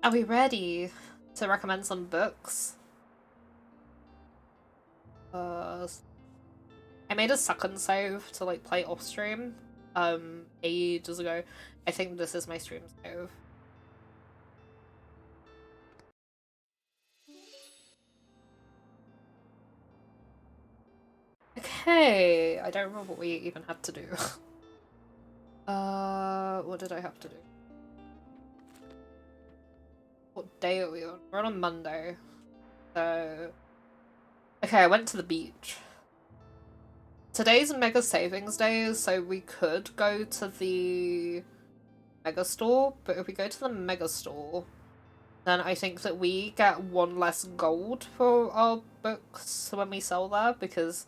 Are we ready to recommend some books? I made a second save to like play off stream ages ago. I think this is my stream save. Okay, I don't remember what we even had to do. What did I have to do? What day are we on? We're on a Monday. So... Okay, I went to the beach. Today's Mega Savings Day, so we could go to the Mega Store, but if we go to the Mega Store, then I think that we get one less gold for our books when we sell there, because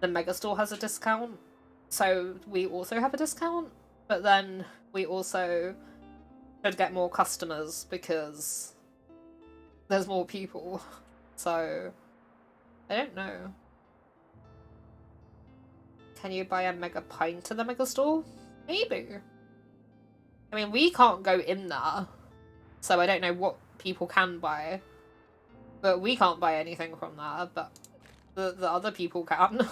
the Mega Store has a discount. So we also have a discount, but then we also should get more customers because there's more people. So I don't know. Can you buy a Mega Pint at the Mega Store? Maybe. I mean, we can't go in there, so I don't know what people can buy. But we can't buy anything from there, but the other people can.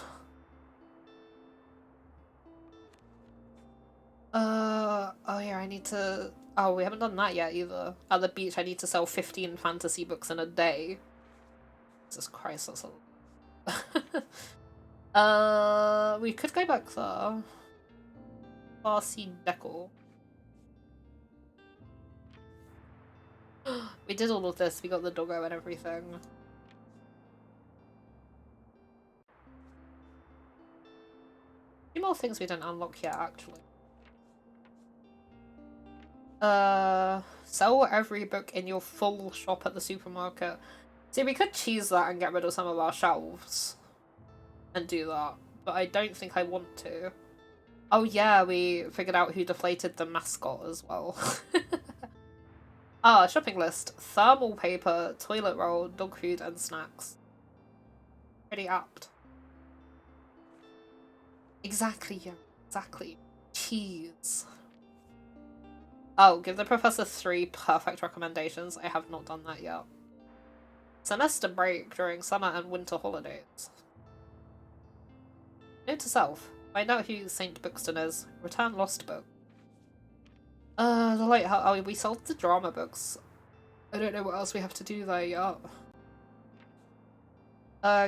Oh yeah, I need to... Oh, we haven't done that yet either. At the beach, I need to sell 15 fantasy books in a day. Jesus Christ, that's a... we could go back there. Farsi Decor. We did all of this, we got the doggo and everything. A few more things we didn't unlock yet, actually. Sell every book in your full shop at the supermarket. See, we could cheese that and get rid of some of our shelves. And do that. But I don't think I want to. Oh yeah, we figured out who deflated the mascot as well. Ah, shopping list. Thermal paper, toilet roll, dog food, and snacks. Pretty apt. Exactly, yeah. Exactly. Cheese. Oh, give the professor 3 perfect recommendations. I have not done that yet. Semester break during summer and winter holidays. Note to self. Find out who Saint Bookston is. Return lost book. The lighthouse. Oh, we sold the drama books. I don't know what else we have to do there yet.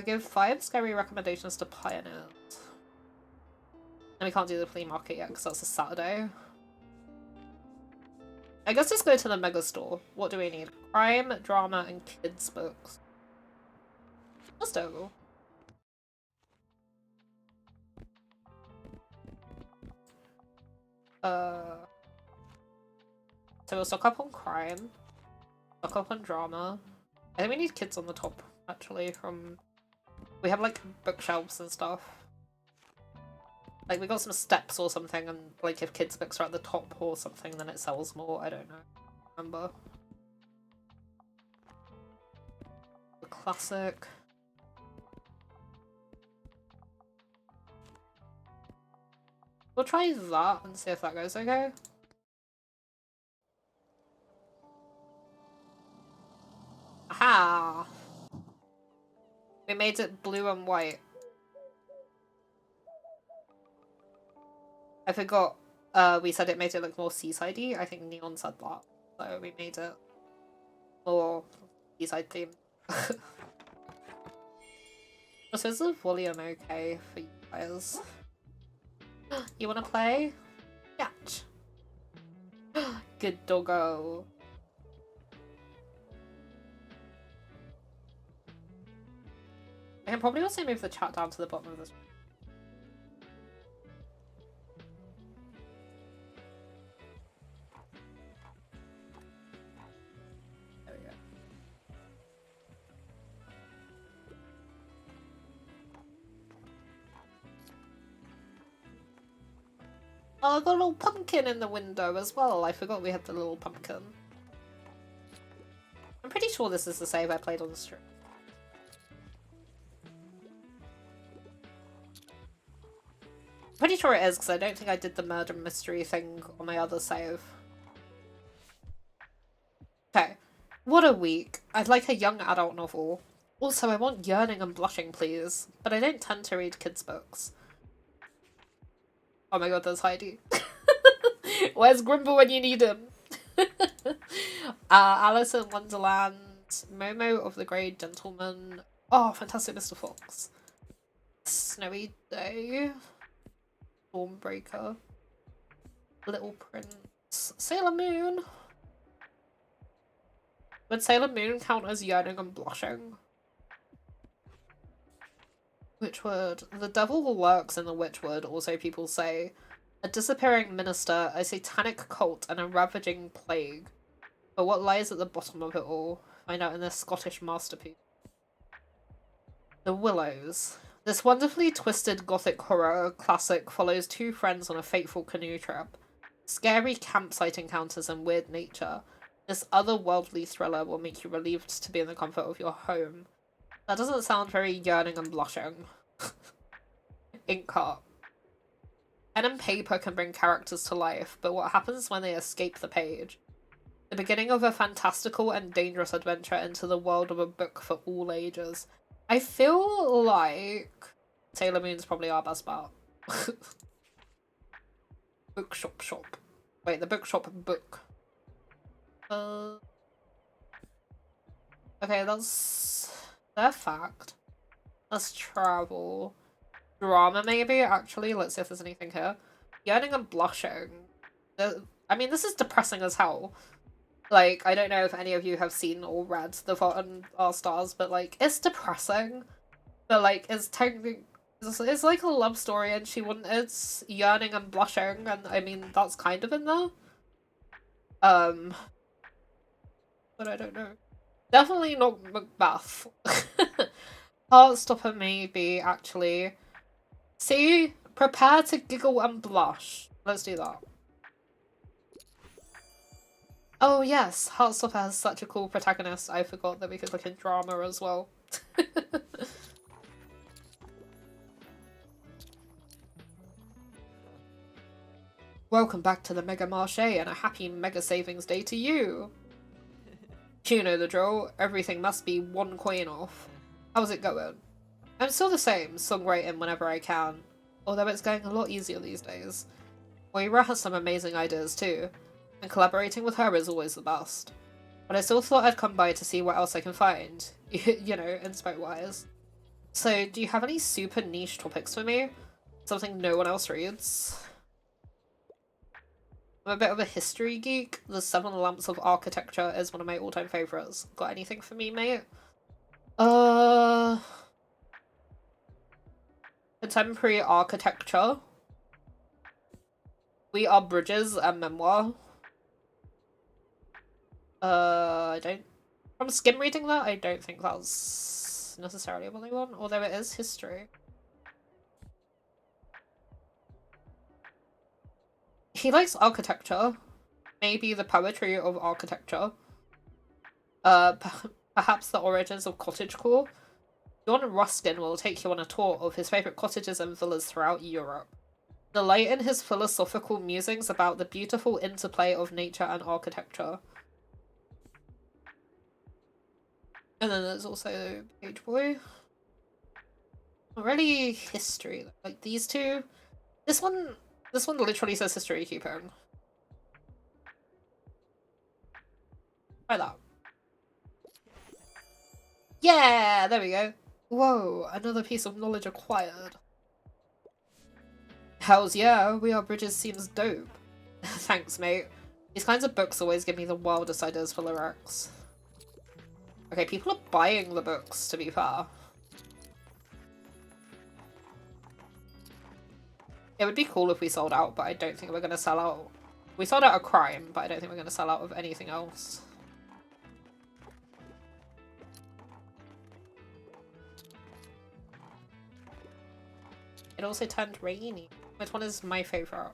Give 5 scary recommendations to pioneers. And we can't do the flea market yet because that's a Saturday. I guess let's go to the Mega Store. What do we need? Crime, drama, and kids books. Let's go. So we'll stock up on crime, stock up on drama. I think we need kids on the top, actually, from... We have, like, bookshelves and stuff. Like, we got some steps or something, and, like, if kids' books are at the top or something, then it sells more. I don't know. Remember. The classic. We'll try that and see if that goes okay. Aha! We made it blue and white. I forgot, we said it made it look more seaside-y. I think Neon said that. So we made it more seaside themed. So is the volume okay for you guys? You wanna play? Catch. Good doggo. I can probably also move the chat down to the bottom of this. There we go. Oh, I got a little pumpkin in the window as well. I forgot we had the little pumpkin. I'm pretty sure this is the save I played on the stream. Pretty sure it is, because I don't think I did the murder mystery thing on my other save. Okay. What a week. I'd like a young adult novel. Also, I want Yearning and Blushing, please. But I don't tend to read kids' books. Oh my god, there's Heidi. Where's Grimble when you need him? Alice in Wonderland, Momo of the Grey Gentleman. Oh, Fantastic Mr. Fox. Snowy Day. Stormbreaker. Little Prince. Sailor Moon. Would Sailor Moon count as Yearning and Blushing? Witchwood. The devil lurks in the Witchwood, also people say. A disappearing minister, a satanic cult, and a ravaging plague. But what lies at the bottom of it all? Find out in this Scottish masterpiece. The Willows. This wonderfully twisted gothic horror classic follows two friends on a fateful canoe trip. Scary campsite encounters and weird nature. This otherworldly thriller will make you relieved to be in the comfort of your home. That doesn't sound very yearning and blushing. Inkheart. Pen and paper can bring characters to life, but what happens when they escape the page? The beginning of a fantastical and dangerous adventure into the world of a book for all ages. I feel like Sailor Moon's probably our best bet. Bookshop shop. Wait, the bookshop book. Okay, that's their fact. That's travel. Drama, maybe? Actually, let's see if there's anything here. Yearning and Blushing. I mean, this is depressing as hell. Like, I don't know if any of you have seen or read The Fault in Our Stars, but, like, it's depressing. But, like, it's technically... It's like a love story, and it's yearning and blushing, and, I mean, that's kind of in there. But I don't know. Definitely not Macbeth. Heartstopper maybe, actually. See? Prepare to giggle and blush. Let's do that. Oh yes, Heartstopper has such a cool protagonist. I forgot that we could look in drama as well. Welcome back to the Mega Marché and a happy Mega Savings Day to you! You know the drill, everything must be one coin off. How's it going? I'm still the same, songwriting whenever I can. Although it's going a lot easier these days. Moira has some amazing ideas too, and collaborating with her is always the best. But I still thought I'd come by to see what else I can find, you know, inspo-wise. So, do you have any super niche topics for me? Something no one else reads? I'm a bit of a history geek. The Seven Lamps of Architecture is one of my all-time favourites. Got anything for me, mate? Contemporary architecture. We Are Bridges, a memoir. I don't... From skim reading that, I don't think that's necessarily what I want, although it is history. He likes architecture. Maybe the poetry of architecture. Perhaps the origins of cottagecore. John Ruskin will take you on a tour of his favourite cottages and villas throughout Europe. Delight in his philosophical musings about the beautiful interplay of nature and architecture. And then there's also Page Boy. Not really history. Like these two. This one literally says history keeping. Try that. Yeah, there we go. Whoa, another piece of knowledge acquired. Hells yeah, We Are Bridges seems dope. Thanks, mate. These kinds of books always give me the wildest ideas for lyrics. Okay, people are buying the books, to be fair. It would be cool if we sold out, but I don't think we're going to sell out. We sold out a crime, but I don't think we're going to sell out of anything else. It also turned rainy. Which one is my favourite?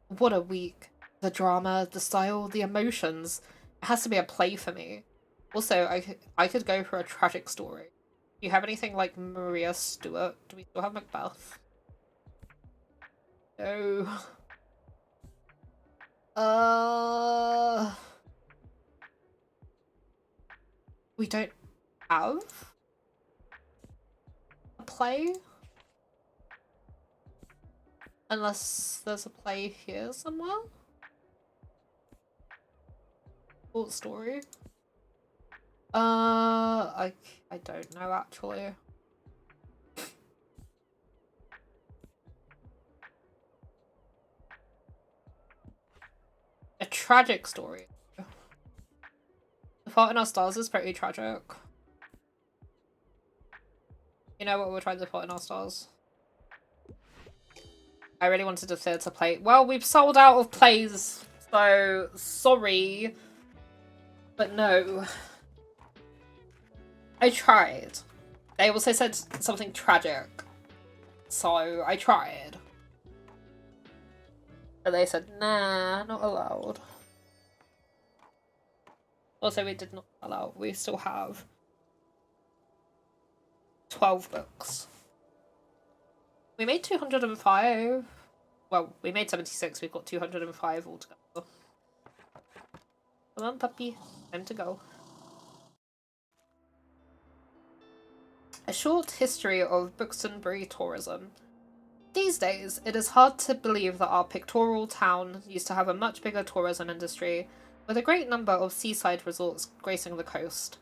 What a week. The drama, the style, the emotions. It has to be a play for me. Also, I could go for a tragic story. Do you have anything like Maria Stuart? Do we still have Macbeth? No. We don't have a play? Unless there's a play here somewhere? Short story? I don't know actually. A tragic story. The Fault in Our Stars is pretty tragic. You know what, we'll try The Fault in Our Stars. I really wanted a theatre play. Well, we've sold out of plays, so sorry. But no. I tried. They also said something tragic. So I tried. But they said, nah, not allowed. Also, we did not allow. We still have 12 books. We made 205. Well, we made 76. We've got 205 altogether. Come on, puppy. Time to go. A short history of Bookstonbury tourism. These days, it is hard to believe that our pictorial town used to have a much bigger tourism industry, with a great number of seaside resorts gracing the coast.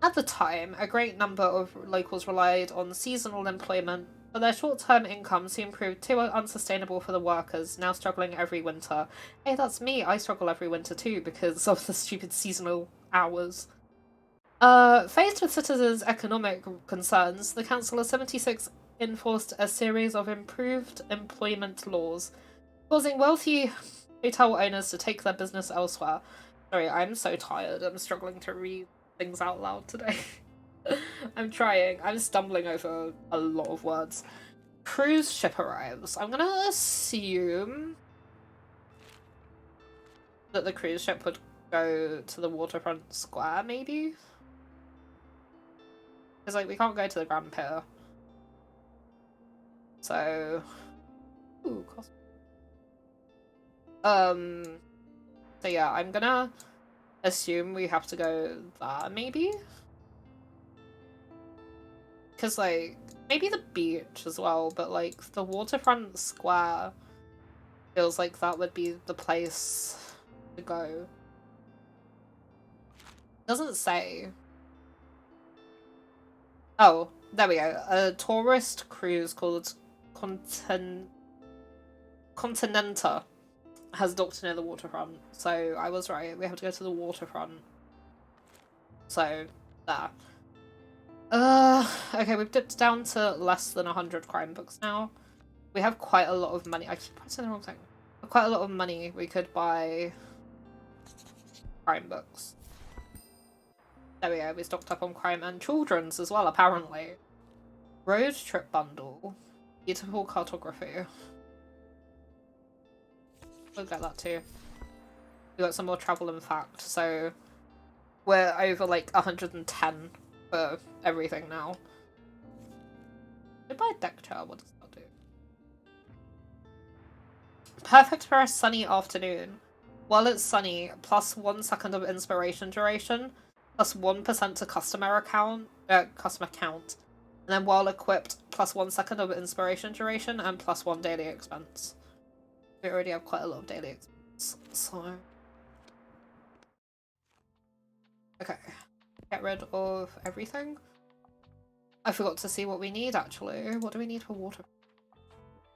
At the time, a great number of locals relied on seasonal employment, but their short-term income soon proved too unsustainable for the workers, now struggling every winter. Hey, that's me, I struggle every winter too, because of the stupid seasonal hours. Faced with citizens' economic concerns, the Council of 76 enforced a series of improved employment laws, causing wealthy hotel owners to take their business elsewhere. Sorry, I'm so tired. I'm struggling to read things out loud today. I'm trying. I'm stumbling over a lot of words. Cruise ship arrives. I'm gonna assume that the cruise ship would go to the waterfront square, maybe? Because, like, we can't go to the Grand Pier. So... Ooh, cost. So yeah, I'm gonna assume we have to go there, maybe? Because, like, maybe the beach as well, but, like, the waterfront square feels like that would be the place to go. Doesn't say. Oh, there we go. A tourist cruise called Continenta has docked near the waterfront. So I was right. We have to go to the waterfront. So, there. Okay, we've dipped down to less than 100 crime books now. We have quite a lot of money. I keep pressing the wrong thing. Quite a lot of money. We could buy crime books. There we go. We stocked up on crime and children's as well, apparently. Road trip bundle. Beautiful cartography. We'll get that too. We got some more travel and fact, so we're over like 110 for everything now. Goodbye deck chair, what does that do? Perfect for a sunny afternoon. While it's sunny, plus 1 second of inspiration duration, plus 1% to customer count. And then while equipped, plus 1 second of inspiration duration and plus 1 daily expense. We already have quite a lot of daily expense, so... Okay. Get rid of everything. I forgot to see what we need, actually. What do we need for water?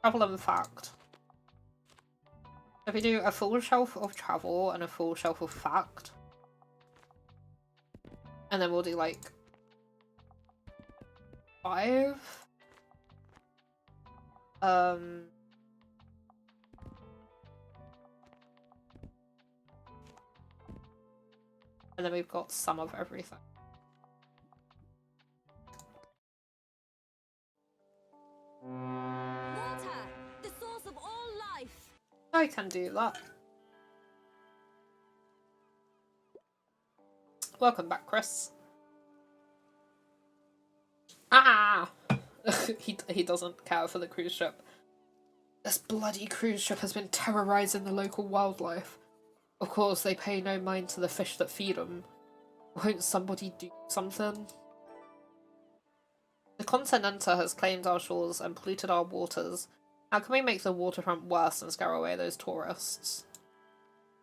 Travel and fact. If we do a full shelf of travel and a full shelf of fact, and then we'll do like 5. And then we've got some of everything. Water, the source of all life. I can do that. Welcome back, Chris. Ah! he doesn't care for the cruise ship. This bloody cruise ship has been terrorizing the local wildlife. Of course, they pay no mind to the fish that feed them. Won't somebody do something? The Continental has claimed our shores and polluted our waters. How can we make the waterfront worse and scare away those tourists?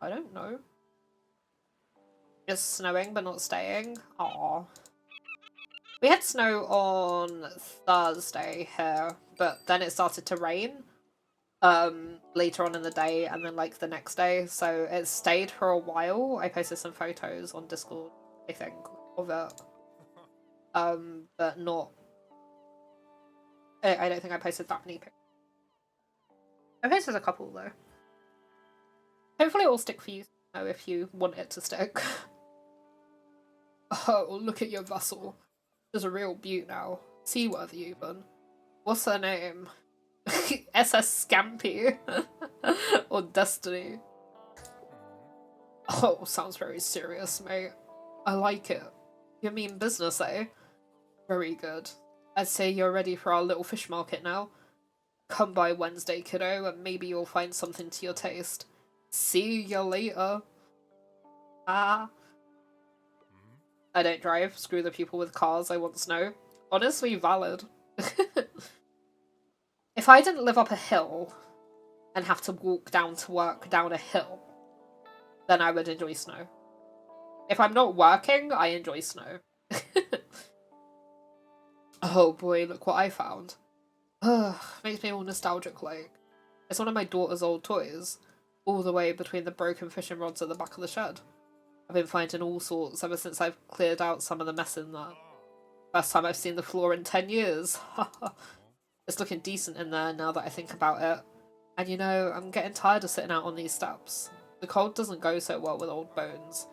I don't know. Just snowing but not staying? Aww. We had snow on Thursday here, but then it started to rain later on in the day and then like the next day, so it stayed for a while. I posted some photos on Discord, I think, of it. But not... I don't think I posted that many pictures. I posted a couple though. Hopefully it will stick for you if you want it to stick. Oh, look at your vessel. There's a real beaut now. Seaworthy even. What's her name? SS Scampy. Or Destiny. Oh, sounds very serious, mate. I like it. You mean business, eh? Very good. I'd say you're ready for our little fish market now. Come by Wednesday, kiddo, and maybe you'll find something to your taste. See you later. Ah. I don't drive. Screw the people with cars. I want snow. Honestly, valid. If I didn't live up a hill and have to walk down to work down a hill, then I would enjoy snow. If I'm not working, I enjoy snow. Oh boy, look what I found. Ugh, makes me all nostalgic like. It's one of my daughter's old toys, all the way between the broken fishing rods at the back of the shed. I've been finding all sorts ever since I've cleared out some of the mess in there. First time I've seen the floor in 10 years. It's looking decent in there now that I think about it. And you know, I'm getting tired of sitting out on these steps. The cold doesn't go so well with old bones.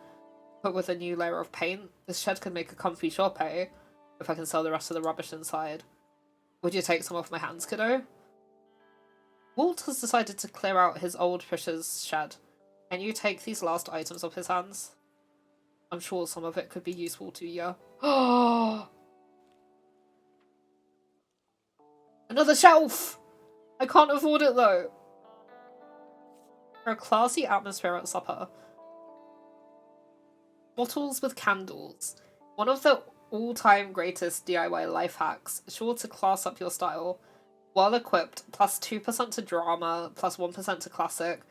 But with a new layer of paint, this shed could make a comfy shop, eh? If I can sell the rest of the rubbish inside. Would you take some off my hands, kiddo? Walt has decided to clear out his old fisher's shed. Can you take these last items off his hands? I'm sure some of it could be useful to you. Oh! Another shelf! I can't afford it though. For a classy atmosphere at supper. Bottles with candles. One of the all-time greatest DIY life hacks, sure to class up your style. Well equipped, plus 2% to drama, plus 1% to classic,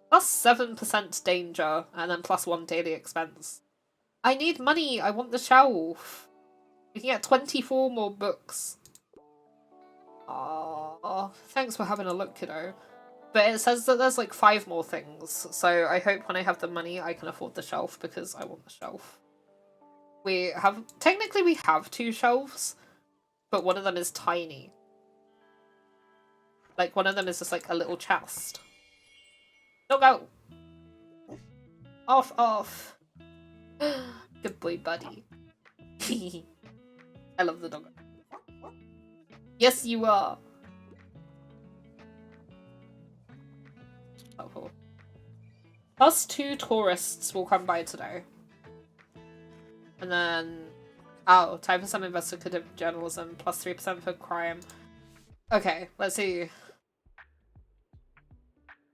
plus 7% danger, and then plus 1 daily expense. I need money, I want the shelf. We can get 24 more books. Aww, thanks for having a look, kiddo. But it says that there's like 5 more things, so I hope when I have the money I can afford the shelf because I want the shelf. Technically we have 2 shelves, but one of them is tiny. Like, one of them is just like a little chest. Don't go! Off, off! Good boy, buddy. I love the dog. Yes, you are! Helpful. Plus 2 tourists will come by today. And then... Oh, time for some investigative journalism, plus 3% for crime. Okay, let's see.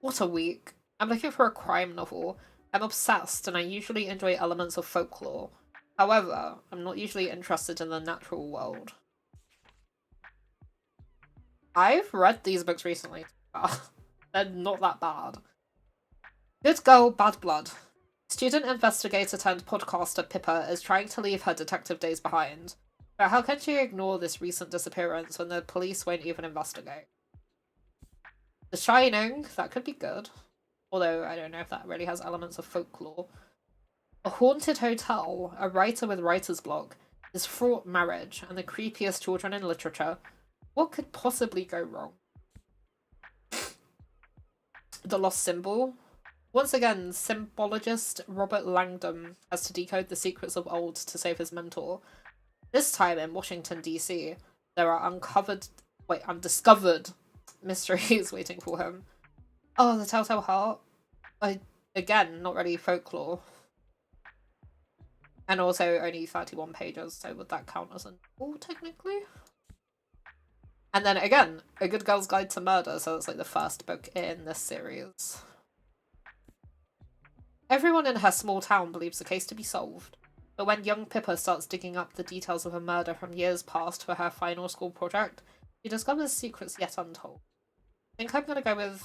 What a week. I'm looking for a crime novel. I'm obsessed and I usually enjoy elements of folklore. However, I'm not usually interested in the natural world. I've read these books recently. They're not that bad. Good girl, bad blood. Student investigator turned podcaster Pippa is trying to leave her detective days behind. But how can she ignore this recent disappearance when the police won't even investigate? The Shining, that could be good. Although, I don't know if that really has elements of folklore. A haunted hotel, a writer with writer's block, his fraught marriage, and the creepiest children in literature. What could possibly go wrong? The Lost Symbol. Once again, symbologist Robert Langdon has to decode the secrets of old to save his mentor. This time in Washington, D.C., there are undiscovered mysteries waiting for him. Oh, the Telltale Heart. Again, not really folklore. And also only 31 pages, so would that count as a novel, technically? And then again, A Good Girl's Guide to Murder, so that's like the first book in this series. Everyone in her small town believes the case to be solved. but when young Pippa starts digging up the details of a murder from years past for her final school project, she discovers secrets yet untold. I think I'm gonna go with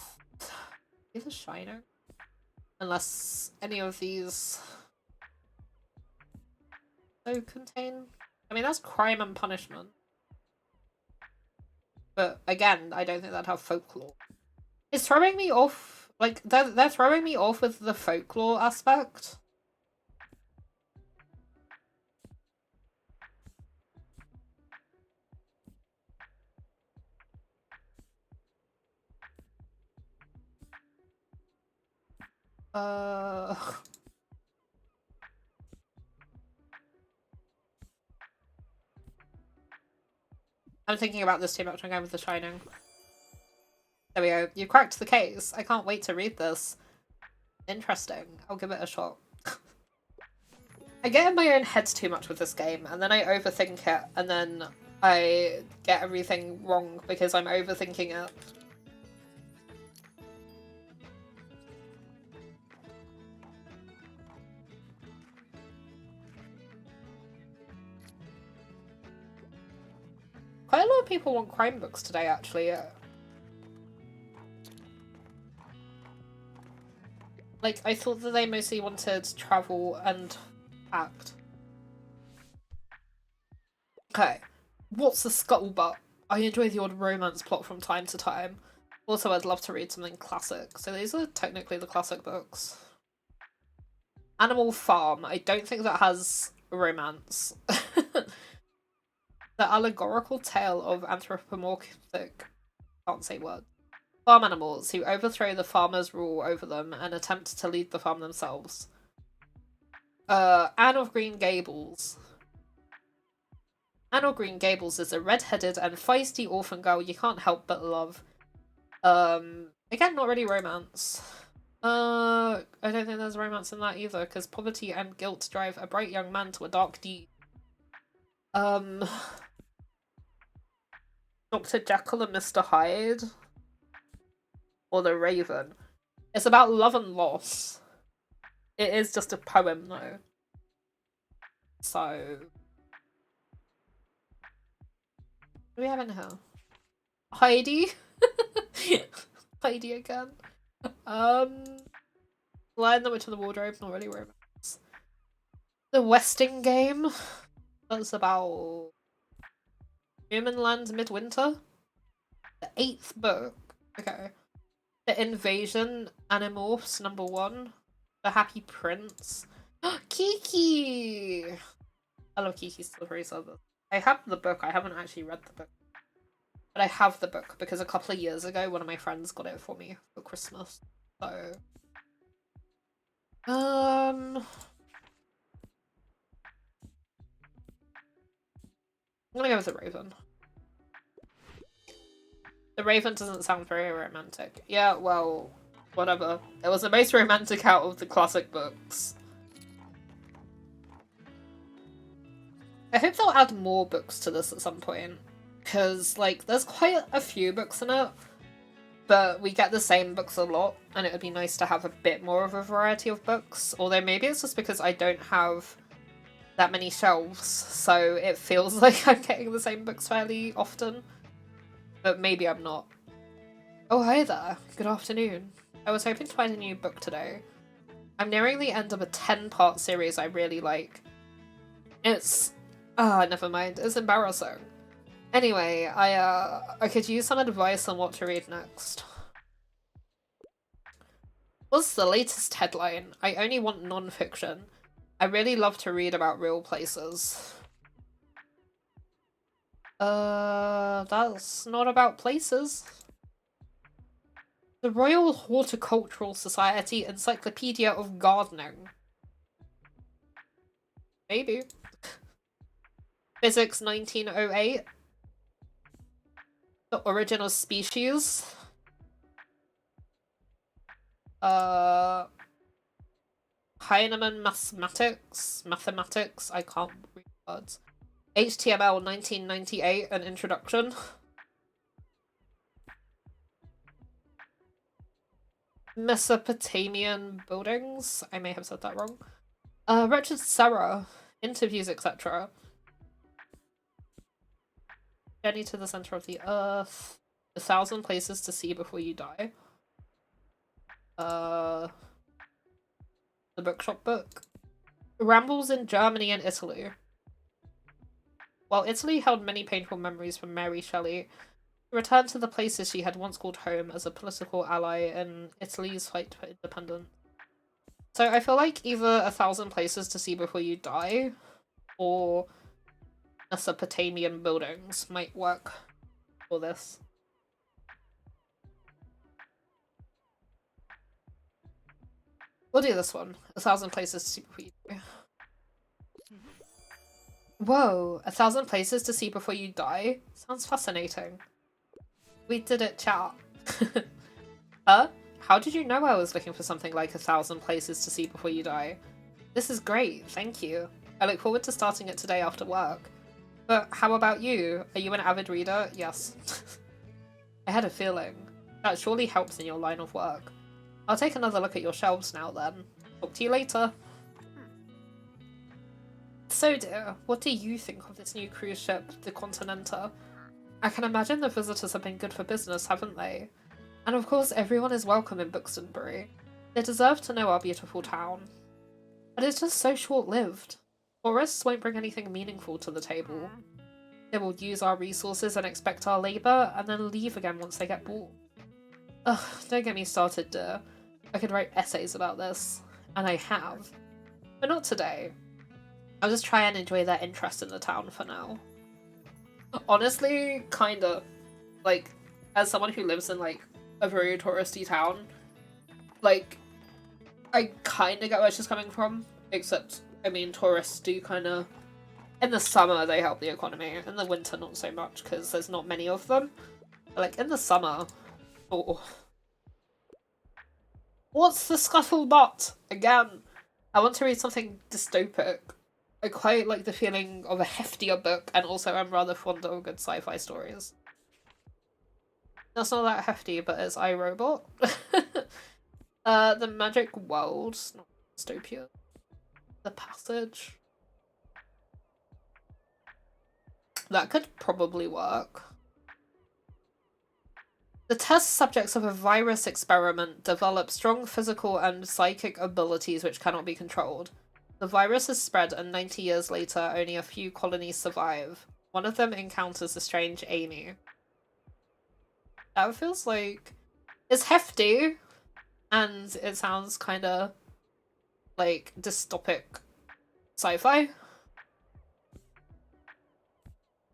either Shiner, unless any of these so contain. I mean, that's crime and punishment, but again, I don't think that'd have folklore. It's throwing me off. Like they're throwing me off with the folklore aspect. I'm thinking about this too much. I'm going with The Shining. There we go. You cracked the case. I can't wait to read this. Interesting. I'll give it a shot. I get in my own head too much with this game, and then I overthink it, and then I get everything wrong because I'm overthinking it. Quite a lot of people want crime books today, actually. Like, I thought that they mostly wanted travel and act. Okay. What's the scuttlebutt? I enjoy the odd romance plot from time to time. Also, I'd love to read something classic. So these are technically the classic books. Animal Farm. I don't think that has romance. The allegorical tale of anthropomorphic, can't say words, farm animals who overthrow the farmer's rule over them and attempt to lead the farm themselves. Anne of Green Gables. Anne of Green Gables is a red-headed and feisty orphan girl you can't help but love. Again, not really romance. I don't think there's romance in that either, because poverty and guilt drive a bright young man to a dark deed. Dr. Jekyll and Mr. Hyde? Or The Raven? It's about love and loss. It is just a poem, though. So... what do we have in here? Heidi? Heidi again. Lion the Witch in the Wardrobe, not really romance. The Westing Game? That's about... Humanland Midwinter? The 8th book? Okay. The Invasion Animorphs #1. The Happy Prince. Kiki! I love Kiki's Delivery Service. I have the book, I haven't actually read the book. But I have the book because a couple of years ago one of my friends got it for me for Christmas. So... I'm gonna go with The Raven. The Raven doesn't sound very romantic. Yeah, well, whatever. It was the most romantic out of the classic books. I hope they'll add more books to this at some point. Because, like, there's quite a few books in it. But we get the same books a lot. And it would be nice to have a bit more of a variety of books. Although maybe it's just because I don't have that many shelves. So it feels like I'm getting the same books fairly often. But maybe I'm not. Oh, hi there. Good afternoon. I was hoping to find a new book today. I'm nearing the end of a 10-part series I really like. It's... ah, never mind. It's embarrassing. Anyway, I could use some advice on what to read next. What's the latest headline? I only want non-fiction. I really love to read about real places. That's not about places. The Royal Horticultural Society Encyclopedia of Gardening. Maybe. Physics 1908. The Origin of Species. Heinemann Mathematics. I can't read words. HTML 1998, an introduction. Mesopotamian buildings. I may have said that wrong. Richard Serra, interviews, etc. Journey to the center of the earth. 1,000 places to see before you die. The Bookshop book. Rambles in Germany and Italy. While Italy held many painful memories from Mary Shelley, she returned to the places she had once called home as a political ally in Italy's fight for independence. So I feel like either 1,000 places to see before you die or Mesopotamian buildings might work for this. We'll do this one. 1,000 places to see before you die. Whoa, 1,000 places to see before you die? Sounds fascinating. We did it, chat. How did you know I was looking for something like 1,000 places to see before you die? This is great, thank you. I look forward to starting it today after work. But how about you? Are you an avid reader? Yes. I had a feeling. That surely helps in your line of work. I'll take another look at your shelves now then. Talk to you later. So dear, what do you think of this new cruise ship, the Continental? I can imagine the visitors have been good for business, haven't they? And of course everyone is welcome in Bookstonbury. They deserve to know our beautiful town. But it's just so short-lived. Tourists won't bring anything meaningful to the table. They will use our resources and expect our labour, and then leave again once they get bored. Ugh, don't get me started, dear. I could write essays about this. And I have. But not today. I'll just try and enjoy their interest in the town for now. Honestly, kinda. Like, as someone who lives in, like, a very touristy town, like, I kinda get where she's coming from. Except, I mean, tourists do kinda... In the summer, they help the economy. In the winter, not so much, because there's not many of them. But, like, in the summer... Oh. What's the scufflebutt? Again, I want to read something dystopic. I quite like the feeling of a heftier book, and also I'm rather fond of good sci-fi stories. That's not that hefty, but it's iRobot. The Magic World, not dystopia. The Passage. That could probably work. The test subjects of a virus experiment develop strong physical and psychic abilities which cannot be controlled. The virus is spread, and 90 years later, only a few colonies survive. One of them encounters the strange Amii. That feels like... It's hefty, and it sounds kinda like dystopic sci-fi.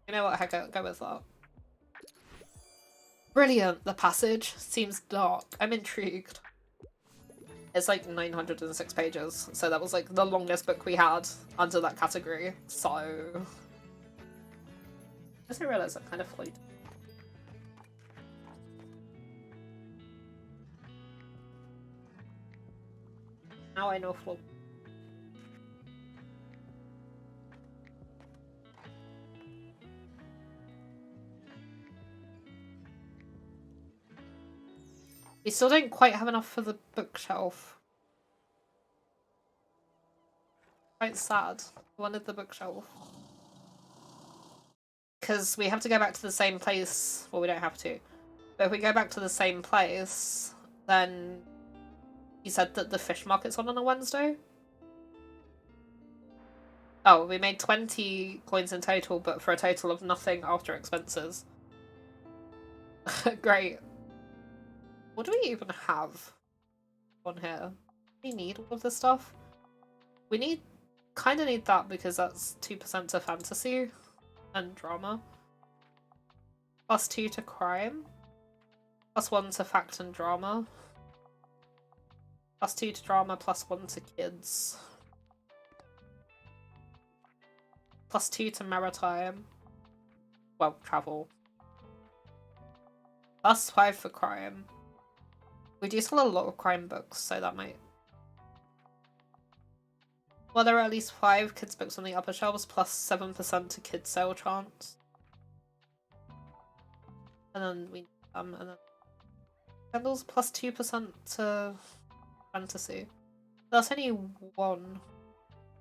You know what, heck, I'll go with that. Brilliant, The Passage. Seems dark. I'm intrigued. It's like 906 pages, so that was like the longest book we had under that category, so... I just realised that kind of floated. Now I know float. We still don't quite have enough for the bookshelf. Quite sad. I wanted the bookshelf. Because we have to go back to the same place. Well, we don't have to. But if we go back to the same place, then you said that the fish market's on a Wednesday? Oh, we made 20 coins in total, but for a total of nothing after expenses. Great. What do we even have on here? Do we need all of this stuff? We kind of need that because that's 2% to fantasy and drama. +2 to crime. +1 to fact and drama. +2 to drama, +1 to kids. +2 to maritime. Well, travel. +5 for crime. We do sell a lot of crime books, so that might... Well, there are at least 5 kids' books on the upper shelves, +7% to kids' sale chance. And then we and then candles +2% to fantasy. That's only 1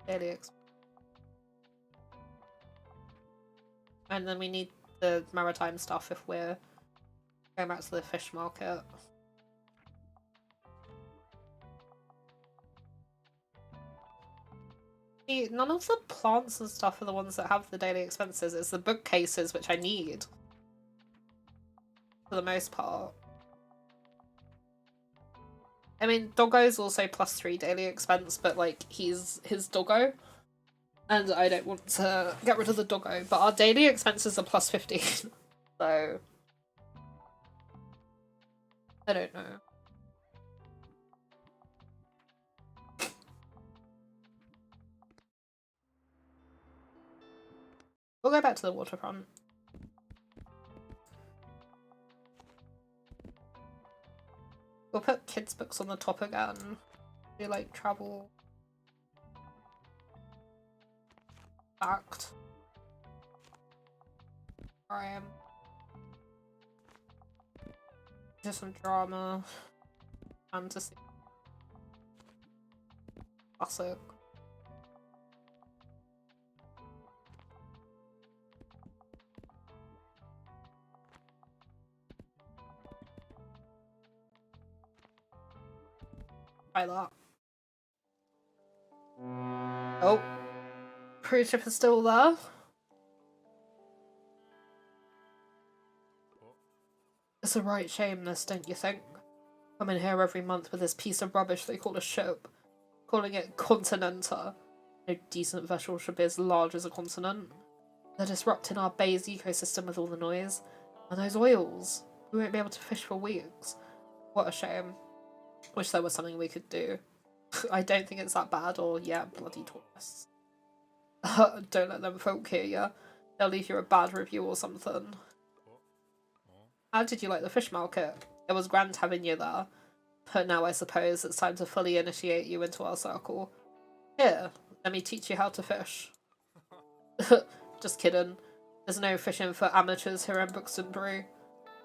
daily expense. And then we need the maritime stuff if we're going back to the fish market. See, none of the plants and stuff are the ones that have the daily expenses. It's the bookcases, which I need. For the most part. I mean, Doggo's also +3 daily expense, but like, he's his Doggo. And I don't want to get rid of the Doggo. But our daily expenses are +15. So... I don't know. We'll go back to the waterfront. We'll put kids' books on the top again. Do like travel. Fact. Crime. Do some drama. Fantasy. Classic. Try that. Oh. Cruise ship is still there. It's a right shame this, don't you think? Come in here every month with this piece of rubbish they call a ship. Calling it Continenta. No decent vessel should be as large as a continent. They're disrupting our bay's ecosystem with all the noise. And those oils. We won't be able to fish for weeks. What a shame. Wish there was something we could do. I don't think it's that bad, or yeah, bloody tourists. Don't let them folk hear ya. They'll leave you a bad review or something. How did you like the fish market? It was grand having you there. But now I suppose it's time to fully initiate you into our circle. Here, let me teach you how to fish. Just kidding. There's no fishing for amateurs here in Bookstonbury.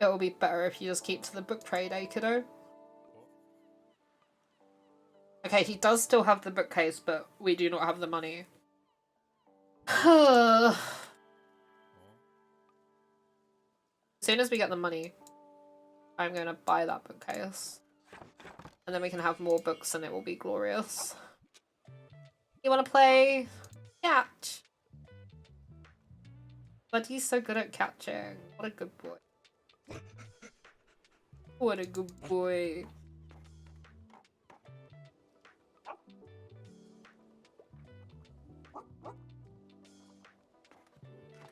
It will be better if you just keep to the book trade, eh, kiddo? Okay, he does still have the bookcase, but we do not have the money. As soon as we get the money, I'm going to buy that bookcase. And then we can have more books and it will be glorious. You want to play catch? But he's so good at catching. What a good boy. What a good boy.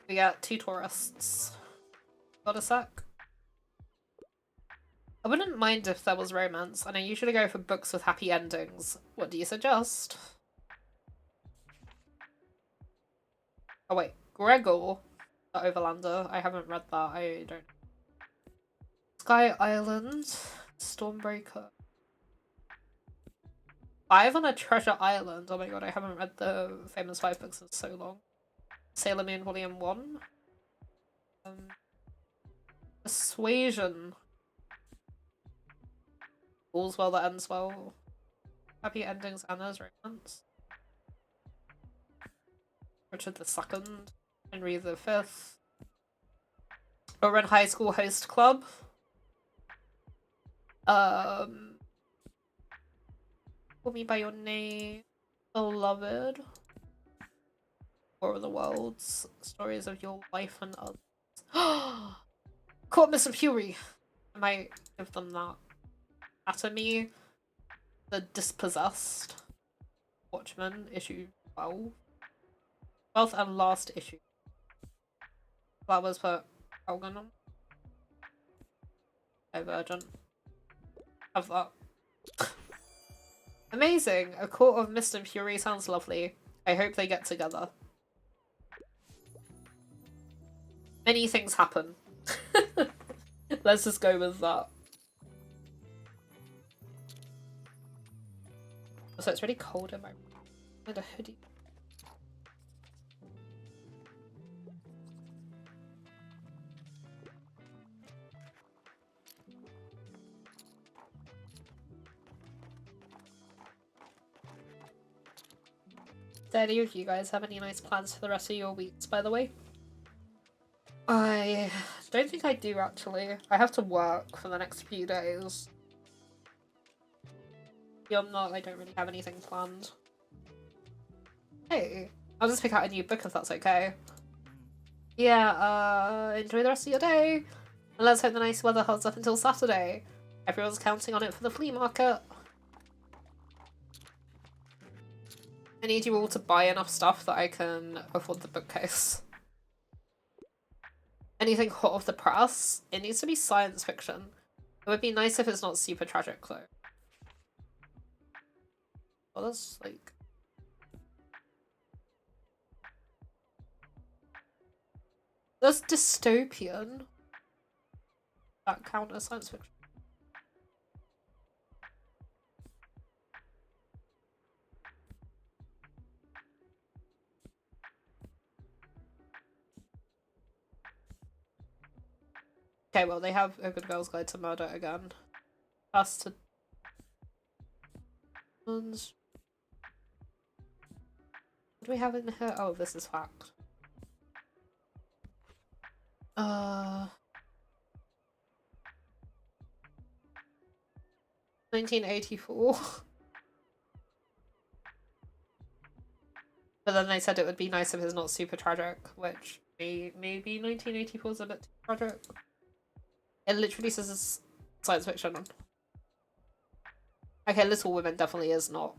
We got 2 tourists. Got a sec? I wouldn't mind if there was romance, and I usually go for books with happy endings. What do you suggest? Oh wait, Gregor, the Overlander. I haven't read that. I don't. Sky Island, Stormbreaker. 5 on a Treasure Island. Oh my god, I haven't read the famous 5 books in so long. Sailor Moon Volume 1. Persuasion. All's well that ends well. Happy endings, Anna's romance. Richard II. Henry V. Oren High School Host Club. Call Me By Your Name. Beloved. War of the Worlds. Stories of Your Life and Others. Caught Miss Fury. I might give them that. Atomy. The Dispossessed. Watchmen. Issue 12. 12th and last issue. Flowers for Algernon. Divergent. Have that. Amazing! A Court of Mist and Fury sounds lovely. I hope they get together. Many things happen. Let's just go with that. So it's really cold in my room. I need a hoodie. Do any of you guys have any nice plans for the rest of your weeks, by the way? I don't think I do actually. I have to work for the next few days. Beyond that, I don't really have anything planned. Hey, I'll just pick out a new book if that's okay. Yeah, enjoy the rest of your day. And let's hope the nice weather holds up until Saturday. Everyone's counting on it for the flea market. I need you all to buy enough stuff that I can afford the bookcase. Anything hot off the press? It needs to be science fiction. It would be nice if it's not super tragic though. Well, that's like... That's dystopian. That count as science fiction? Okay, well, they have A Good Girl's Guide to Murder again. What do we have in here? Oh, this is fact. 1984. But then they said it would be nice if it's not super tragic, which maybe 1984 is a bit too tragic. It literally says it's science fiction. Okay, Little Women definitely is not.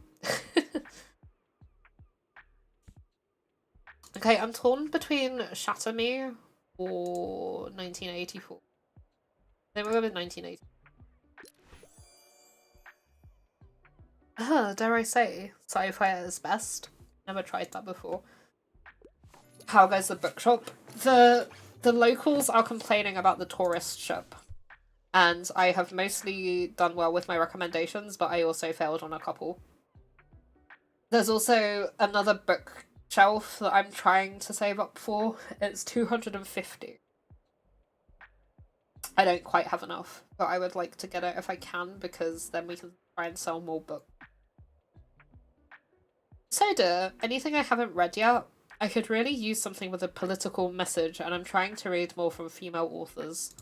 Okay, I'm torn between Shatter Me or 1984. Then we'll go with 1980. Dare I say, sci-fi at its best. Never tried that before. How goes the bookshop? The locals are complaining about the tourist ship. And I have mostly done well with my recommendations, but I also failed on a couple. There's also another bookshelf that I'm trying to save up for. It's 250. I don't quite have enough, but I would like to get it if I can, because then we can try and sell more books. So anything I haven't read yet? I could really use something with a political message, and I'm trying to read more from female authors.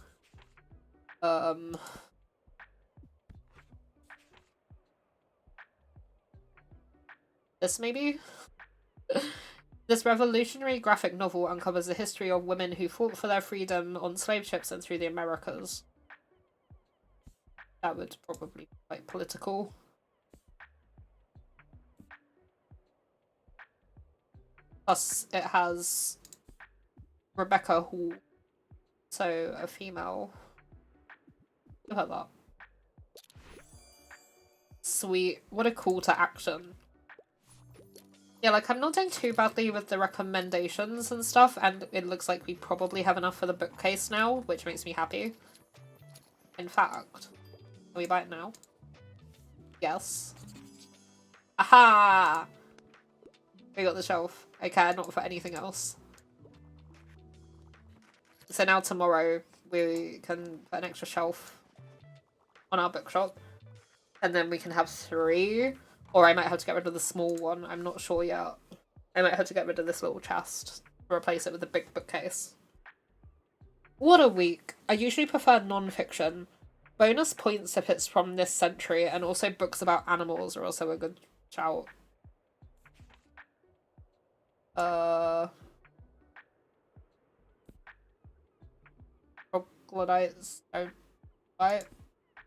This maybe? This revolutionary graphic novel uncovers the history of women who fought for their freedom on slave ships and through the Americas. That would probably be quite political. Plus, it has Rebecca Hall, so a female. Look at that. Sweet. What a call to action. Yeah, like, I'm not doing too badly with the recommendations and stuff, and it looks like we probably have enough for the bookcase now, which makes me happy. In fact, can we buy it now? Yes. Aha! We got the shelf. Okay, not for anything else. So now tomorrow we can put an extra shelf on our bookshop. And then we can have 3. Or I might have to get rid of the small one. I'm not sure yet. I might have to get rid of this little chest to replace it with a big bookcase. What a week. I usually prefer non-fiction. Bonus points if it's from this century, and also books about animals are also a good shout. Troglodytes don't bite.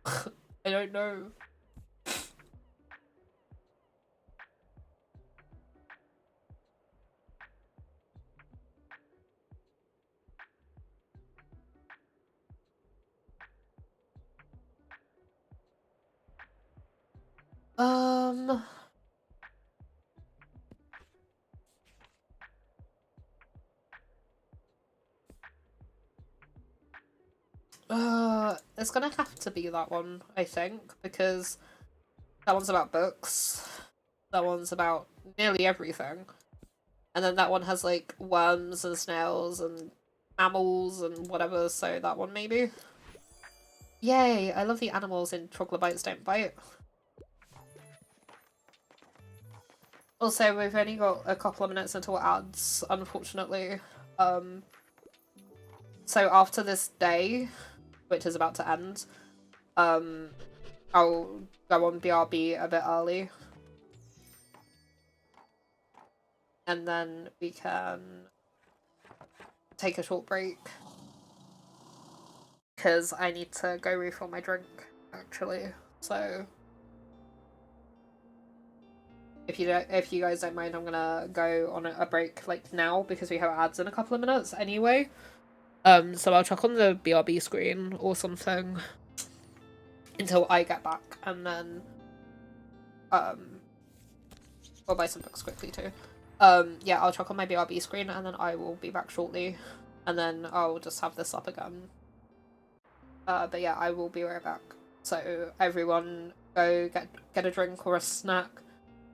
I don't know. It's gonna have to be that one, I think, because that one's about books, that one's about nearly everything, and then that one has, like, worms and snails and mammals and whatever, so that one maybe. Yay, I love the animals in Troglodytes Don't Bite. Also, we've only got a couple of minutes until ads, unfortunately. So after this day, which is about to end, I'll go on BRB a bit early. And then we can take a short break. Because I need to go refill my drink, actually. So if you guys don't mind, I'm gonna go on a break like now because we have ads in a couple of minutes anyway. So I'll chuck on the BRB screen or something until I get back, and then I'll buy some books quickly too. Yeah, I'll chuck on my BRB screen and then I will be back shortly, and then I'll just have this up again. But yeah, I will be right back. So everyone go get a drink or a snack,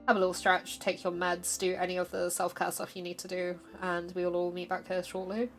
have a little stretch, take your meds, do any of the self-care stuff you need to do, and we will all meet back here shortly.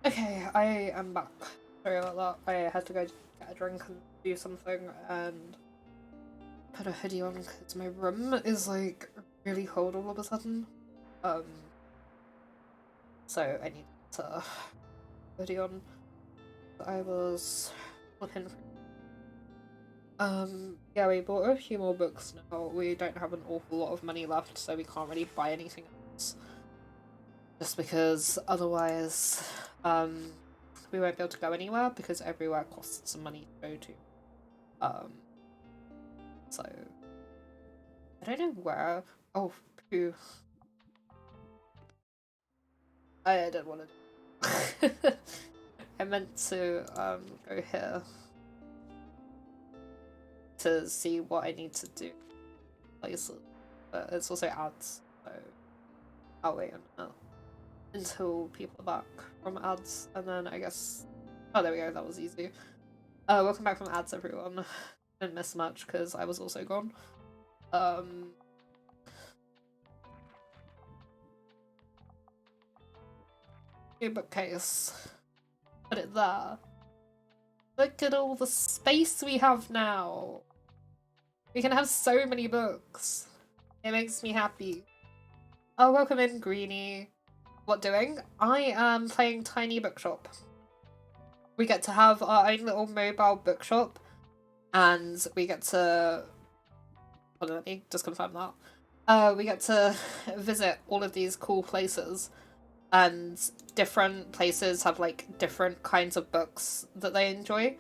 Okay, I am back. Sorry about that. I had to go get a drink and do something and put a hoodie on because my room is like really cold all of a sudden. So I need video on that I was looking for. Yeah, we bought a few more books now. We don't have an awful lot of money left, so we can't really buy anything else. Just because otherwise, we won't be able to go anywhere because everywhere costs some money to go to. So I don't know where. Oh, phew. I didn't want to. I meant to go here to see what I need to do places, but it's also ads, so I'll wait a minute until people are back from ads, and then I guess. Oh, there we go. That was easy. Welcome back from ads, everyone. Didn't miss much because I was also gone. New bookcase. Put it there. Look at all the space we have now. We can have so many books. It makes me happy. Oh, welcome in, Greenie. What doing? I am playing Tiny Bookshop. We get to have our own little mobile bookshop, and we get to... Hold on, let me just confirm that. We get to visit all of these cool places, and different places have like different kinds of books that they enjoy.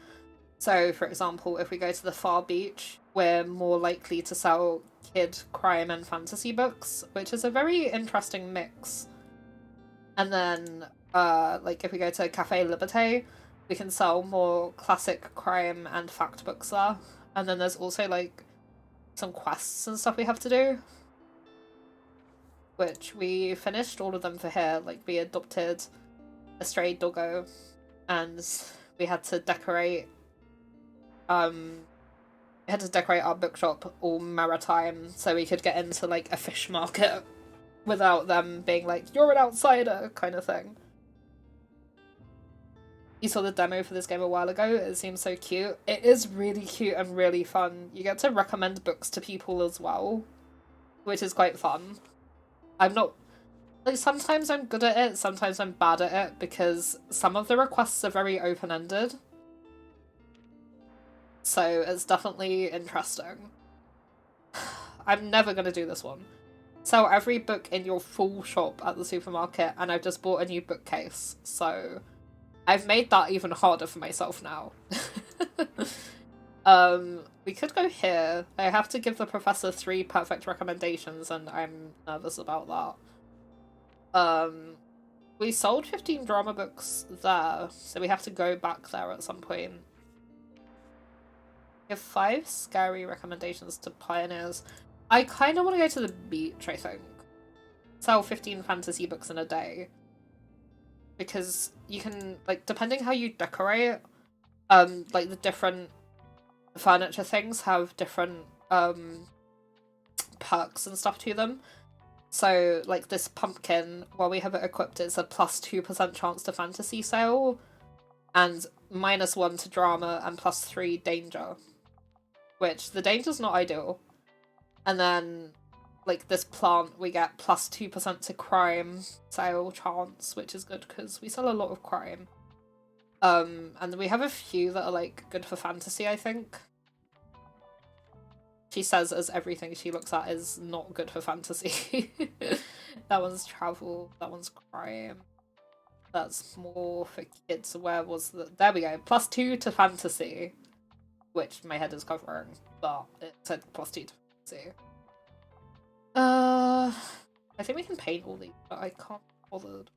So, for example, if we go to the Far Beach, we're more likely to sell kid crime and fantasy books, which is a very interesting mix. And then, like, if we go to Cafe Liberté, we can sell more classic crime and fact books there. And then there's also, like, some quests and stuff we have to do, which we finished all of them for here. Like, we adopted a stray doggo, and we had to decorate our bookshop all maritime so we could get into like a fish market without them being like, you're an outsider kind of thing. You saw the demo for this game a while ago. It seems so cute. It is really cute and really fun. You get to recommend books to people as well, which is quite fun. I'm not... Like, sometimes I'm good at it, sometimes I'm bad at it, because some of the requests are very open-ended. So it's definitely interesting. I'm never gonna do this one. Sell every book in your full shop at the supermarket, and I've just bought a new bookcase, so I've made that even harder for myself now. We could go here. I have to give the professor 3 perfect recommendations, and I'm nervous about that. We sold 15 drama books there, so we have to go back there at some point. Give 5 scary recommendations to pioneers. I kind of want to go to the beach, I think. Sell 15 fantasy books in a day. Because you can, like, depending how you decorate, like, the different furniture things have different, perks and stuff to them. So, like, this pumpkin, while we have it equipped, it's a +2% chance to fantasy sale, and -1 to drama, and +3 danger. Which, the danger's not ideal. And then, like, this plant, we get +2% to crime sale chance, which is good, because we sell a lot of crime. And we have a few that are, like, good for fantasy, I think. She says as everything she looks at is not good for fantasy. That one's travel, that one's crime. That's more for kids. Where was the... There we go. +2 to fantasy. Which my head is covering, but it said +2 to fantasy. I think we can paint all these, but I can't be bothered.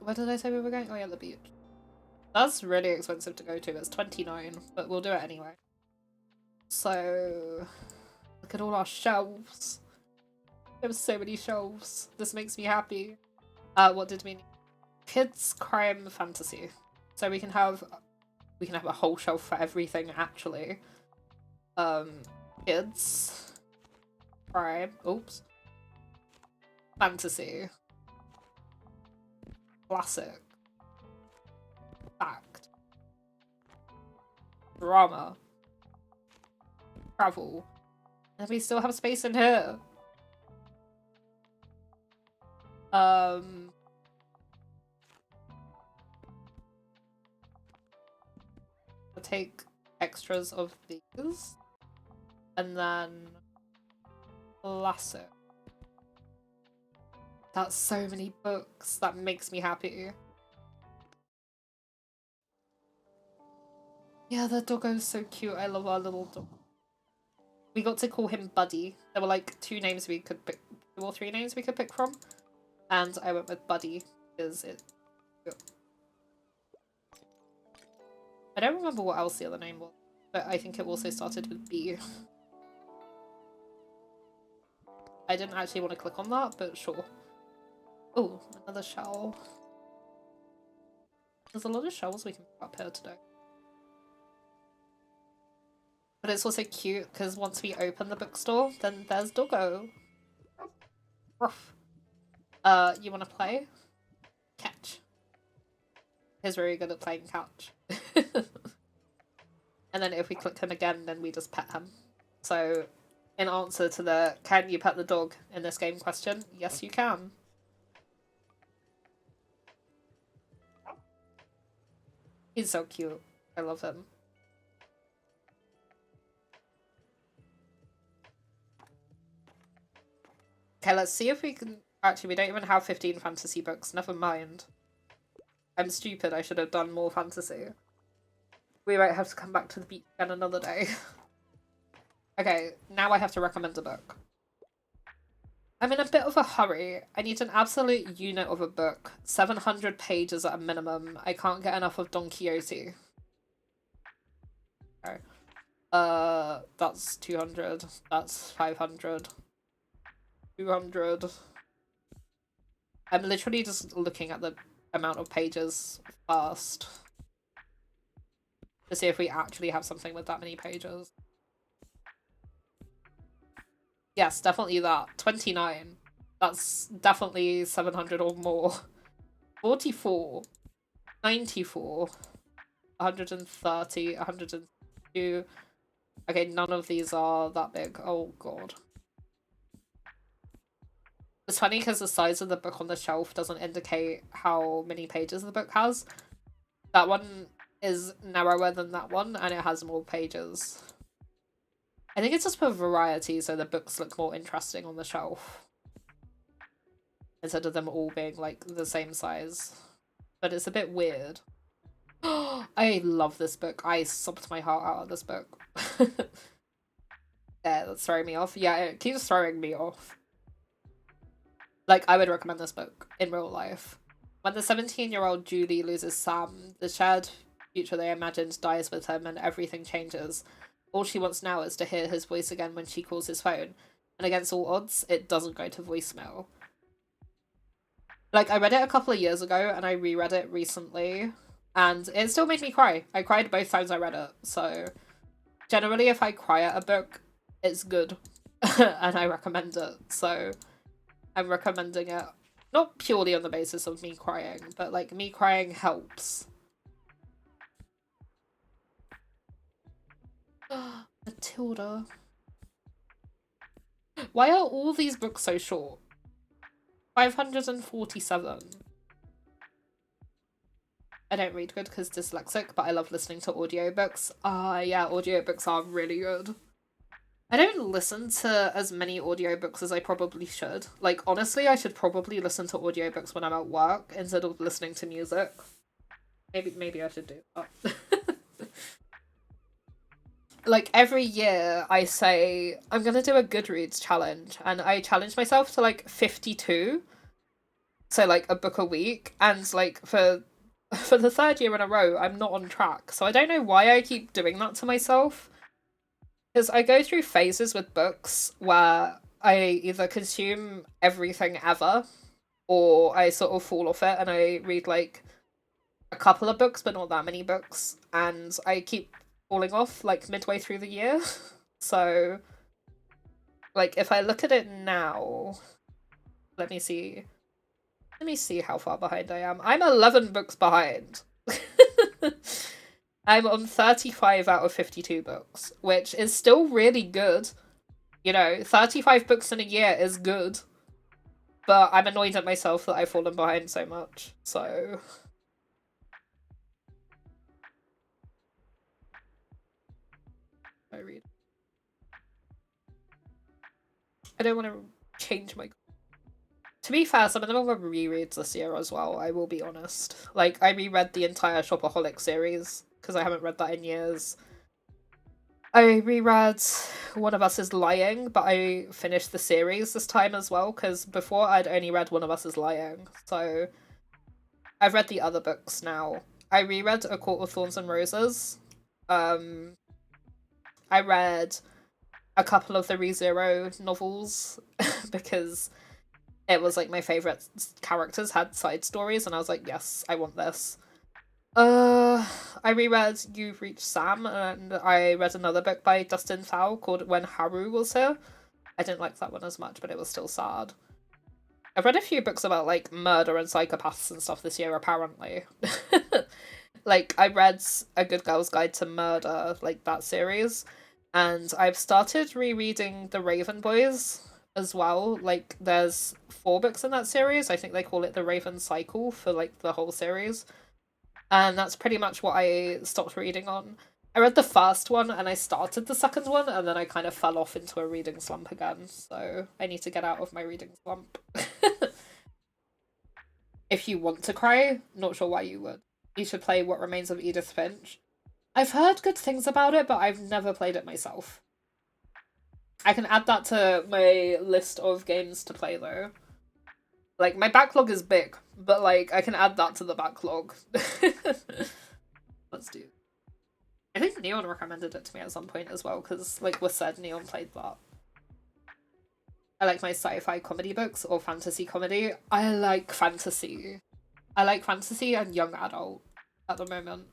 Where did I say we were going? Oh yeah, the beach. That's really expensive to go to. It's 29, but we'll do it anyway. So, look at all our shelves. There were so many shelves. This makes me happy. What did we need? Kids, crime, fantasy. So we can have a whole shelf for everything, actually. Kids, crime, oops, fantasy, classic, fact, drama, travel, and we still have space in here. I'll take extras of these. And then classic. That's so many books. That makes me happy. Yeah, the doggo's so cute. I love our little dog. We got to call him Buddy. There were like 2 names we could pick, 2 or 3 names we could pick from. And I went with Buddy because it... I don't remember what else the other name was, but I think it also started with B. I didn't actually want to click on that, but sure. Oh, another shell. There's a lot of shells we can pick up here today. But it's also cute because once we open the bookstore, then there's Doggo. Ruff. You want to play? Catch. He's very good at playing catch. And then if we click him again, then we just pet him. So, in answer to the "can you pet the dog" in this game question, yes you can. He's so cute. I love him. Okay, let's see if we can... Actually, we don't even have 15 fantasy books. Never mind. I'm stupid. I should have done more fantasy. We might have to come back to the beach again another day. Okay, now I have to recommend a book. I'm in a bit of a hurry. I need an absolute unit of a book. 700 pages at a minimum. I can't get enough of Don Quixote. Okay. That's 200. That's 500. 200. I'm literally just looking at the amount of pages first to see if we actually have something with that many pages. Yes, definitely that. 29. That's definitely 700 or more. 44. 94. 130. 102. Okay, none of these are that big. Oh god. It's funny because the size of the book on the shelf doesn't indicate how many pages the book has. That one is narrower than that one, and it has more pages. I think it's just for variety, so the books look more interesting on the shelf. Instead of them all being, like, the same size. But it's a bit weird. I love this book. I sobbed my heart out of this book. Yeah, that's throwing me off. Yeah, it keeps throwing me off. Like, I would recommend this book in real life. When the 17-year-old Julie loses Sam, the shared future they imagined dies with him and everything changes. All she wants now is to hear his voice again when she calls his phone. And against all odds, it doesn't go to voicemail. Like, I read it a couple of years ago and I reread it recently. And it still made me cry. I cried both times I read it. So, generally if I cry at a book, it's good. And I recommend it. So, I'm recommending it. Not purely on the basis of me crying, but like me crying helps. Matilda. Why are all these books so short? 547. I don't read good because dyslexic, but I love listening to audiobooks. Yeah, audiobooks are really good. I don't listen to as many audiobooks as I probably should. Like, honestly, I should probably listen to audiobooks when I'm at work instead of listening to music. Maybe I should do that. Like, every year I say, I'm gonna do a Goodreads challenge, and I challenge myself to, like, 52. So, like, a book a week, and, like, for the 3rd year in a row, I'm not on track. So I don't know why I keep doing that to myself. Because I go through phases with books where I either consume everything ever, or I sort of fall off it and I read, like, a couple of books, but not that many books. And I keep falling off, like, midway through the year. So, like, if I look at it now... Let me see how far behind I am. I'm 11 books behind. I'm on 35 out of 52 books, which is still really good. You know, 35 books in a year is good. But I'm annoyed at myself that I've fallen behind so much, so... I read. I don't want to change my... To be fair, some of them were rereads this year as well, I will be honest. Like, I reread the entire Shopaholic series, because I haven't read that in years. I reread One of Us is Lying, but I finished the series this time as well, because before I'd only read One of Us is Lying, so I've read the other books now. I reread A Court of Thorns and Roses. I read a couple of the ReZero novels, because it was like my favourite characters had side stories, and I was like, yes, I want this. I reread You've Reached Sam, and I read another book by Dustin Thau called When Haru Was Here. I didn't like that one as much, but it was still sad. I've read a few books about, like, murder and psychopaths and stuff this year, apparently. Like, I read A Good Girl's Guide to Murder, like, that series, and I've started rereading The Raven Boys as well. Like, there's 4 books in that series. I think they call it the Raven Cycle for, like, the whole series. And that's pretty much what I stopped reading on. I read the first one and I started the second one, and then I kind of fell off into a reading slump again, so I need to get out of my reading slump. If you want to cry, not sure why you would. You should play What Remains of Edith Finch. I've heard good things about it, but I've never played it myself. I can add that to my list of games to play, though. Like, my backlog is big, but, like, I can add that to the backlog. Let's do. I think Neon recommended it to me at some point as well, because, like was said, Neon played that. I like my sci-fi comedy books, or fantasy comedy. I like fantasy. I like fantasy and young adult at the moment.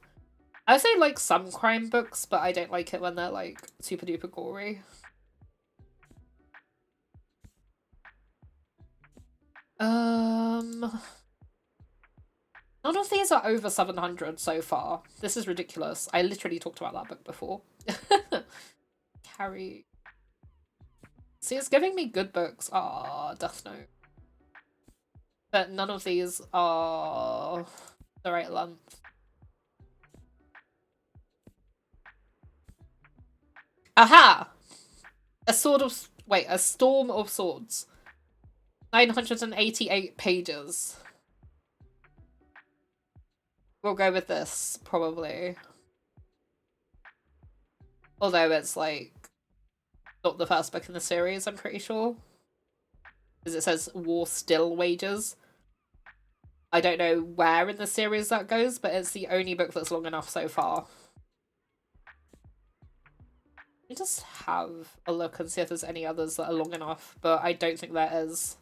I would say like some crime books, but I don't like it when they're like super duper gory. None of these are over 700 so far. This is ridiculous. I literally talked about that book before. Carrie. See, it's giving me good books. Ah, Death Note. But none of these are the right length. Aha! A Storm of Swords. 988 pages. We'll go with this, probably. Although it's, like, not the first book in the series, I'm pretty sure. Because it says War Still Wages. I don't know where in the series that goes, but it's the only book that's long enough so far. Let me just have a look and see if there's any others that are long enough, but I don't think there is.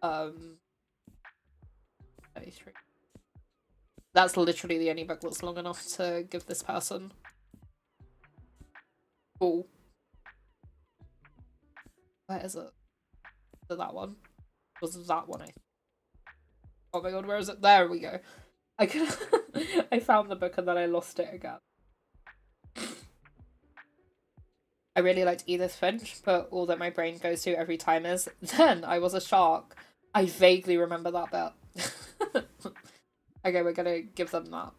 33. That's literally the only book that's long enough to give this person. Cool. Where is it? Is it that one? Was it that one? Oh my god, where is it? There we go. I found the book and then I lost it again. I really liked Edith Finch, but all that my brain goes to every time is, then I was a shark. I vaguely remember that bit. Okay, we're gonna give them that.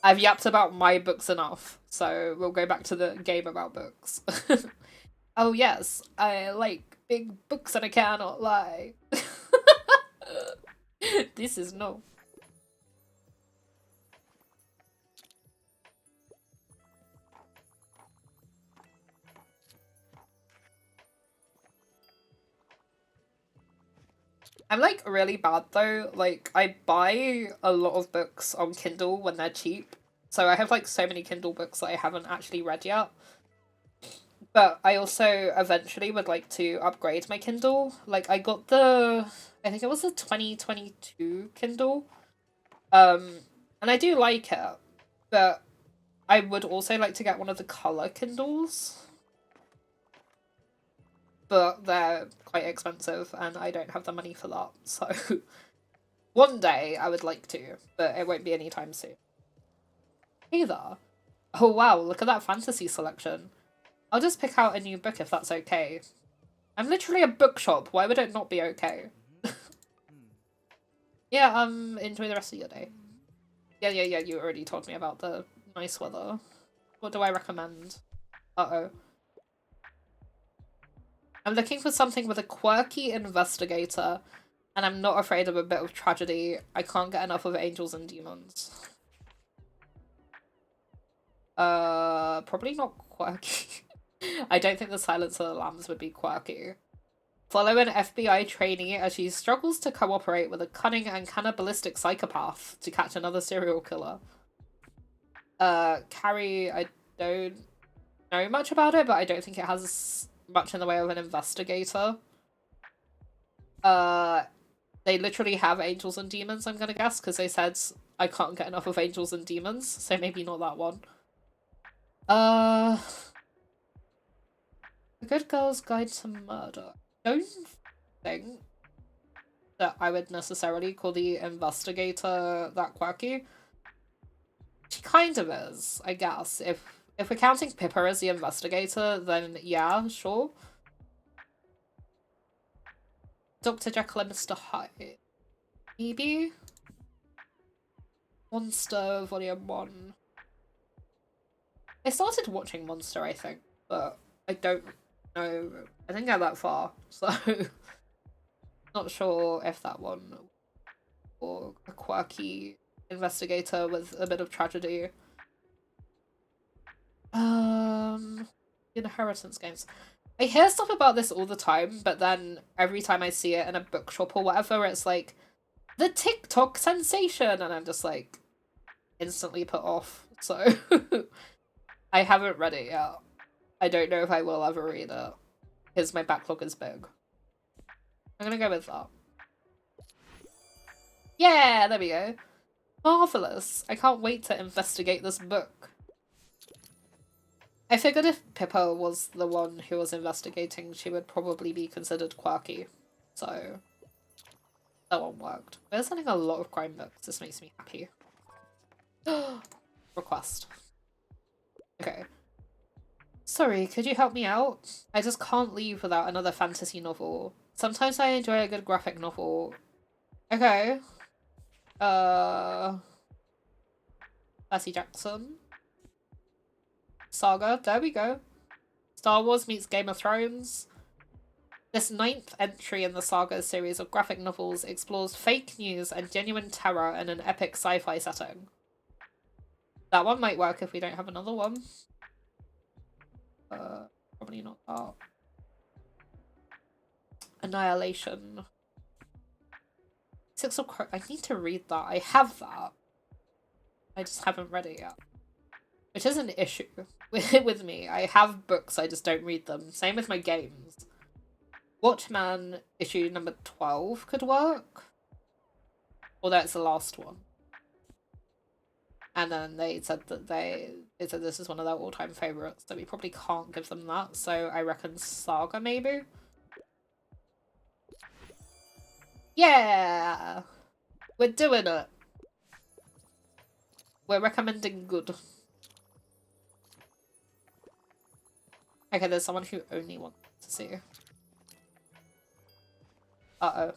I've yapped about my books enough, so we'll go back to the game about books. Oh yes, I like big books and I cannot lie. This is no. I'm like really bad though, like I buy a lot of books on Kindle when they're cheap, so I have like so many Kindle books that I haven't actually read yet. But I also eventually would like to upgrade my Kindle. Like I got I think it was the 2022 Kindle, and I do like it, but I would also like to get one of the colour Kindles. But they're quite expensive and I don't have the money for that, so one day I would like to, but it won't be anytime soon. Either. Oh wow, look at that fantasy selection. I'll just pick out a new book if that's okay. I'm literally a bookshop. Why would it not be okay? Yeah, enjoy the rest of your day. Yeah, you already told me about the nice weather. What do I recommend? Uh-oh. I'm looking for something with a quirky investigator, and I'm not afraid of a bit of tragedy. I can't get enough of angels and demons. Probably not quirky. I don't think the Silence of the Lambs would be quirky. Follow an FBI trainee as she struggles to cooperate with a cunning and cannibalistic psychopath to catch another serial killer. Carrie, I don't know much about it, but I don't think it has much in the way of an investigator. They literally have angels and demons, I'm gonna guess, because they said I can't get enough of angels and demons, so maybe not that one. The Good Girl's Guide to Murder. Don't think that I would necessarily call the investigator that quirky. She kind of is, I guess. If we're counting Pippa as the investigator, then yeah, sure. Dr. Jekyll and Mr. Hyde. Maybe? Monster Volume 1. I started watching Monster, I think, but I don't know. I didn't get that far, so not sure if that one or a quirky investigator with a bit of tragedy. Inheritance games. I hear stuff about this all the time, but then every time I see it in a bookshop or whatever, it's like the TikTok sensation, and I'm just like instantly put off. So I haven't read it yet. I don't know if I will ever read it because my backlog is big. I'm gonna go with that. Yeah, there we go. Marvelous. I can't wait to investigate this book. I figured if Pippa was the one who was investigating, she would probably be considered quirky. So that one worked. We're selling a lot of crime books. This makes me happy. Request. Okay. Sorry, could you help me out? I just can't leave without another fantasy novel. Sometimes I enjoy a good graphic novel. Okay. Percy Jackson. Saga, there we go. Star Wars meets Game of Thrones. This 9th entry in the Saga series of graphic novels explores fake news and genuine terror in an epic sci-fi setting. That one might work if we don't have another one. Probably not that. Annihilation. Six of Crows. I need to read that. I have that. I just haven't read it yet. Which is an issue with me. I have books, I just don't read them. Same with my games. Watchman issue number 12 could work. Although it's the last one. And then they said that they said this is one of their all-time favourites, so we probably can't give them that. So I reckon Saga, maybe? Yeah! We're doing it! We're recommending good. Okay, there's someone who only wants to see. Uh-oh.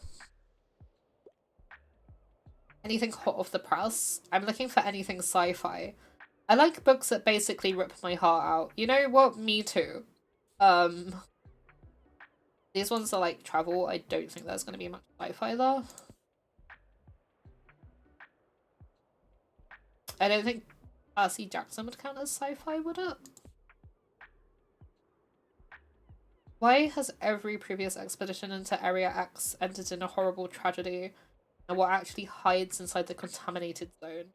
Anything hot off the press? I'm looking for anything sci-fi. I like books that basically rip my heart out. You know what? Me too. These ones are like travel. I don't think there's going to be much sci-fi there. I don't think Percy Jackson would count as sci-fi, would it? Why has every previous expedition into Area X ended in a horrible tragedy? And what actually hides inside the contaminated zone?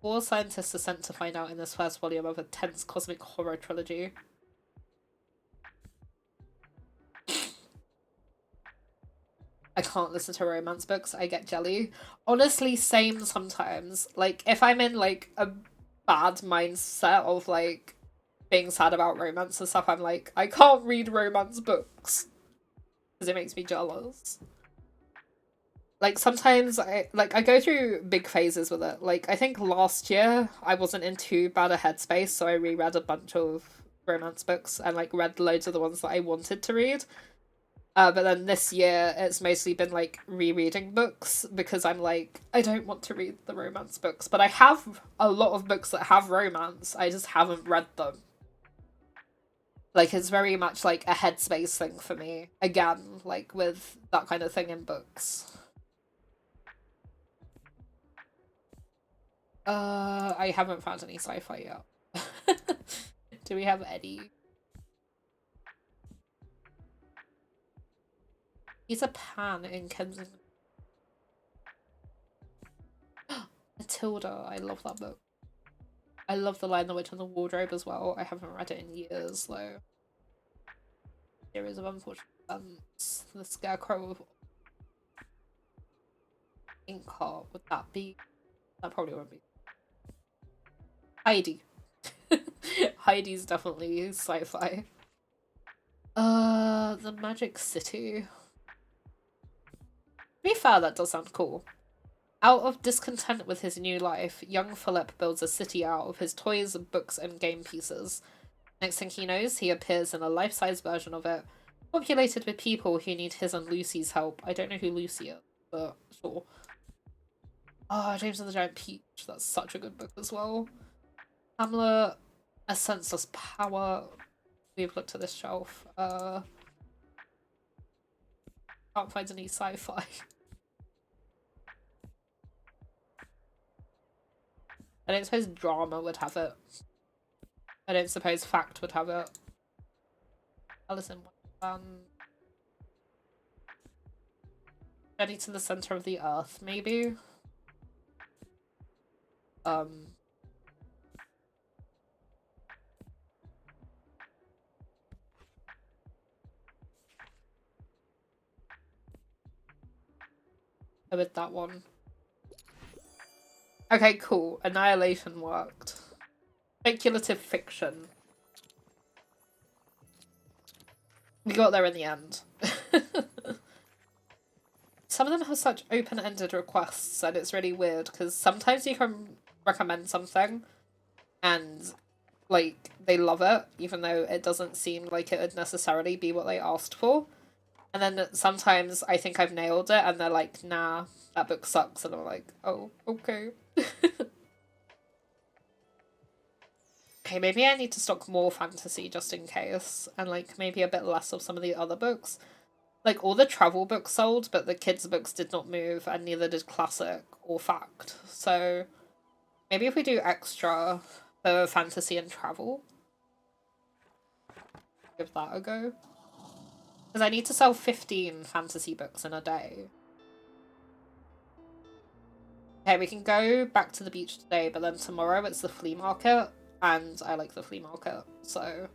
4 scientists are sent to find out in this first volume of a tense cosmic horror trilogy. I can't listen to romance books. I get jelly. Honestly, same sometimes. Like, if I'm in, like, a bad mindset of, like, being sad about romance and stuff, I'm like, I can't read romance books. Because it makes me jealous. Like, sometimes I go through big phases with it. Like, I think last year I wasn't in too bad a headspace, so I reread a bunch of romance books and, like, read loads of the ones that I wanted to read. But then this year, it's mostly been like rereading books because I'm like, I don't want to read the romance books, but I have a lot of books that have romance. I just haven't read them. Like, it's very much like a headspace thing for me. Again, like with that kind of thing in books. I haven't found any sci-fi yet. Do we have any? He's a pan in Kensington. Matilda, I love that book. I love The Lion, the Witch, and the Wardrobe as well. I haven't read it in years, though. Series of Unfortunate Events. The Scarecrow of Inkheart. Would that be? That probably won't be. Heidi. Heidi's definitely sci-fi. The Magic City. To be fair, that does sound cool. Out of discontent with his new life, young Philip builds a city out of his toys, books, and game pieces. Next thing he knows, he appears in a life-size version of it, populated with people who need his and Lucy's help. I don't know who Lucy is, but sure. Oh, James and the Giant Peach. That's such a good book as well. Hamlet, A Senseless Power. We've looked at this shelf. Can't find any sci-fi. I don't suppose drama would have it. I don't suppose fact would have it. Alice in Wonderland. Journey to the Center of the Earth, maybe? With that one. Okay, cool. Annihilation worked. Speculative fiction. We got there in the end. Some of them have such open-ended requests and it's really weird because sometimes you can recommend something and like they love it even though it doesn't seem like it would necessarily be what they asked for. And then sometimes I think I've nailed it and they're like, nah, that book sucks. And I'm like, oh, okay. Okay, maybe I need to stock more fantasy just in case. And like maybe a bit less of some of the other books. Like all the travel books sold, but the kids' books did not move and neither did classic or fact. So maybe if we do extra for fantasy and travel. Give that a go. Because I need to sell 15 fantasy books in a day. Okay, we can go back to the beach today, but then tomorrow it's the flea market, and I like the flea market, so...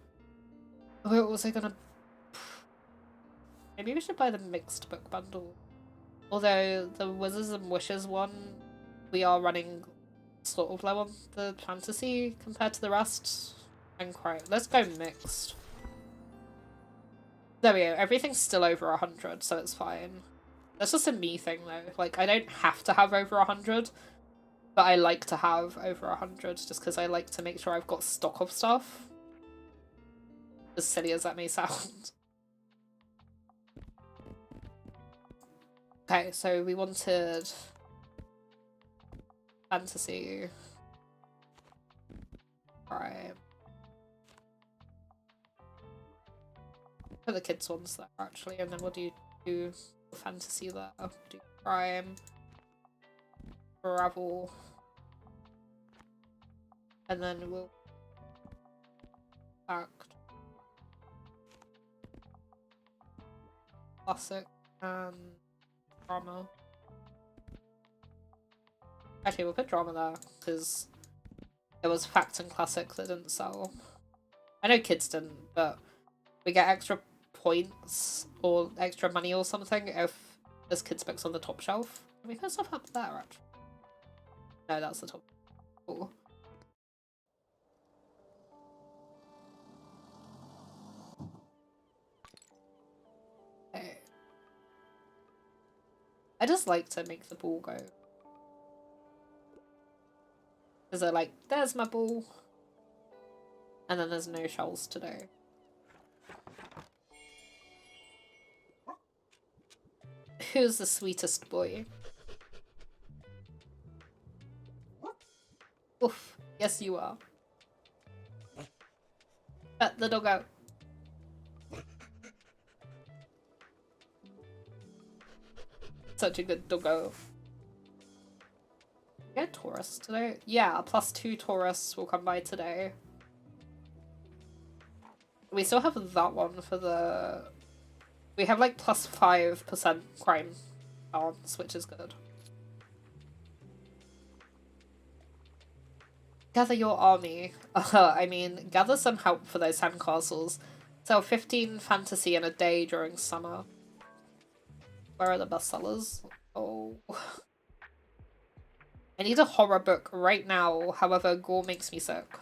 We're also gonna... Maybe we should buy the mixed book bundle. Although, the Wizards and Wishes one, we are running sort of low on the fantasy compared to the rest. And quite... Let's go mixed. There we go, everything's still over 100, so it's fine. That's just a me thing though, like I don't have to have over 100, but I like to have over 100 just because I like to make sure I've got stock of stuff. As silly as that may sound. Okay, so we wanted fantasy. Right. Put the kids ones there actually, and then we'll do fantasy there. Do crime, travel, and then we'll act classic and drama. Actually, we'll put drama there because there was fact and classic that didn't sell. I know kids didn't, but we get extra points or extra money or something if there's kids' books on the top shelf. Can we put stuff up there, actually? No, that's the top. Cool. Okay. I just like to make the ball go. Because they're like, there's my ball. And then there's no shells today. who's the sweetest boy. Oof. Yes, you are. Let the dog out. Such a good doggo. Get tourists today? Yeah, +2 tourists will come by today. We still have that one for the... We have like +5% crime balance, which is good. Gather your army. I mean, gather some help for those sandcastles. Sell 15 fantasy in a day during summer. Where are the bestsellers? Oh. I need a horror book right now, however, gore makes me sick.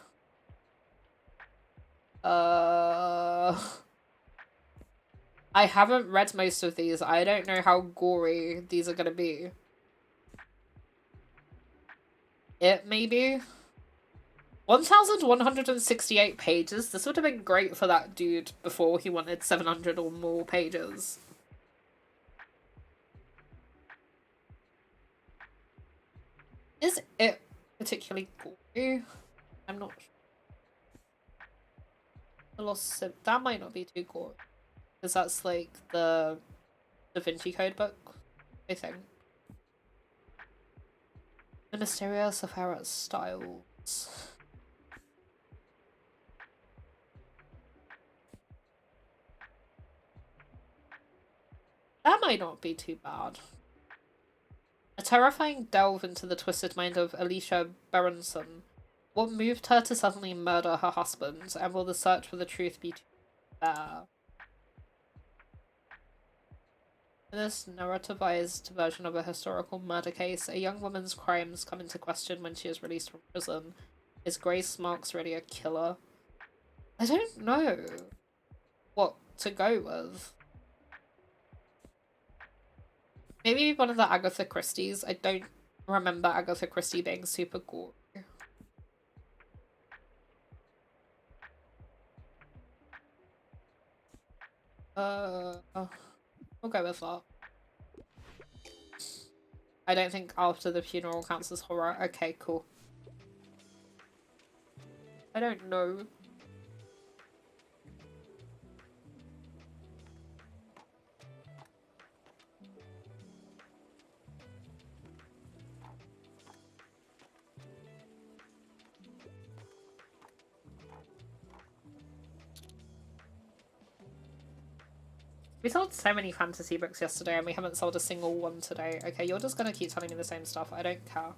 I haven't read most of these. I don't know how gory these are gonna be. It maybe? 1,168 pages? This would have been great for that dude before he wanted 700 or more pages. Is it particularly gory? I'm not sure. The Lost Sim. That might not be too gory. Because that's like the Da Vinci Code book, I think. The Mysterious Safari Styles. That might not be too bad. A terrifying delve into the twisted mind of Alicia Berenson. What moved her to suddenly murder her husband, and will the search for the truth be too fair? In this narrativized version of a historical murder case, a young woman's crimes come into question when she is released from prison. Is Grace Marks really a killer? I don't know what to go with. Maybe one of the Agatha Christie's. I don't remember Agatha Christie being super gory. We'll go with that. I don't think After the Funeral counts as horror. Okay, cool. I don't know. We sold so many fantasy books yesterday and we haven't sold a single one today. Okay, you're just gonna keep telling me the same stuff. I don't care.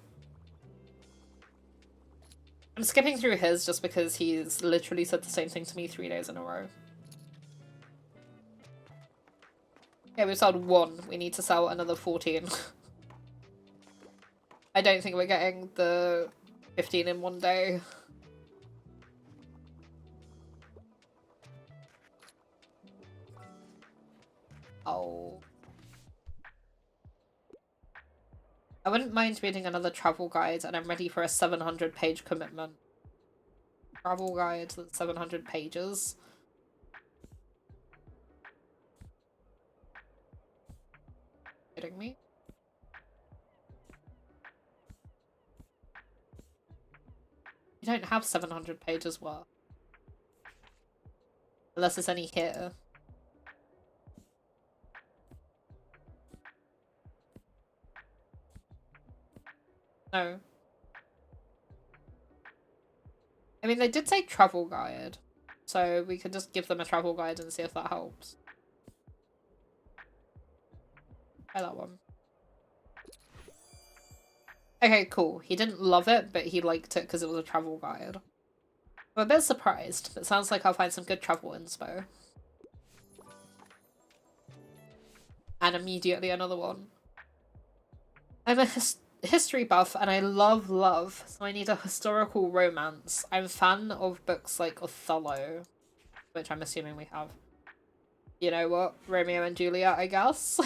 I'm skipping through his just because he's literally said the same thing to me 3 days in a row. Okay, we've sold 1. We need to sell another 14. I don't think we're getting the 15 in one day. Oh. I wouldn't mind reading another travel guide, and I'm ready for a 700-page commitment. Travel guide that's 700 pages. Kidding me? You don't have 700 pages worth. Unless there's any here. No. I mean, they did say travel guide, so we could just give them a travel guide and see if that helps. Try that one. Okay, cool. He didn't love it, but he liked it because it was a travel guide. I'm a bit surprised. It sounds like I'll find some good travel inspo. And immediately another one. I'm a history buff and I love, so I need a historical romance. I'm a fan of books like Othello, which I'm assuming we have. You know what? Romeo and Juliet, I guess.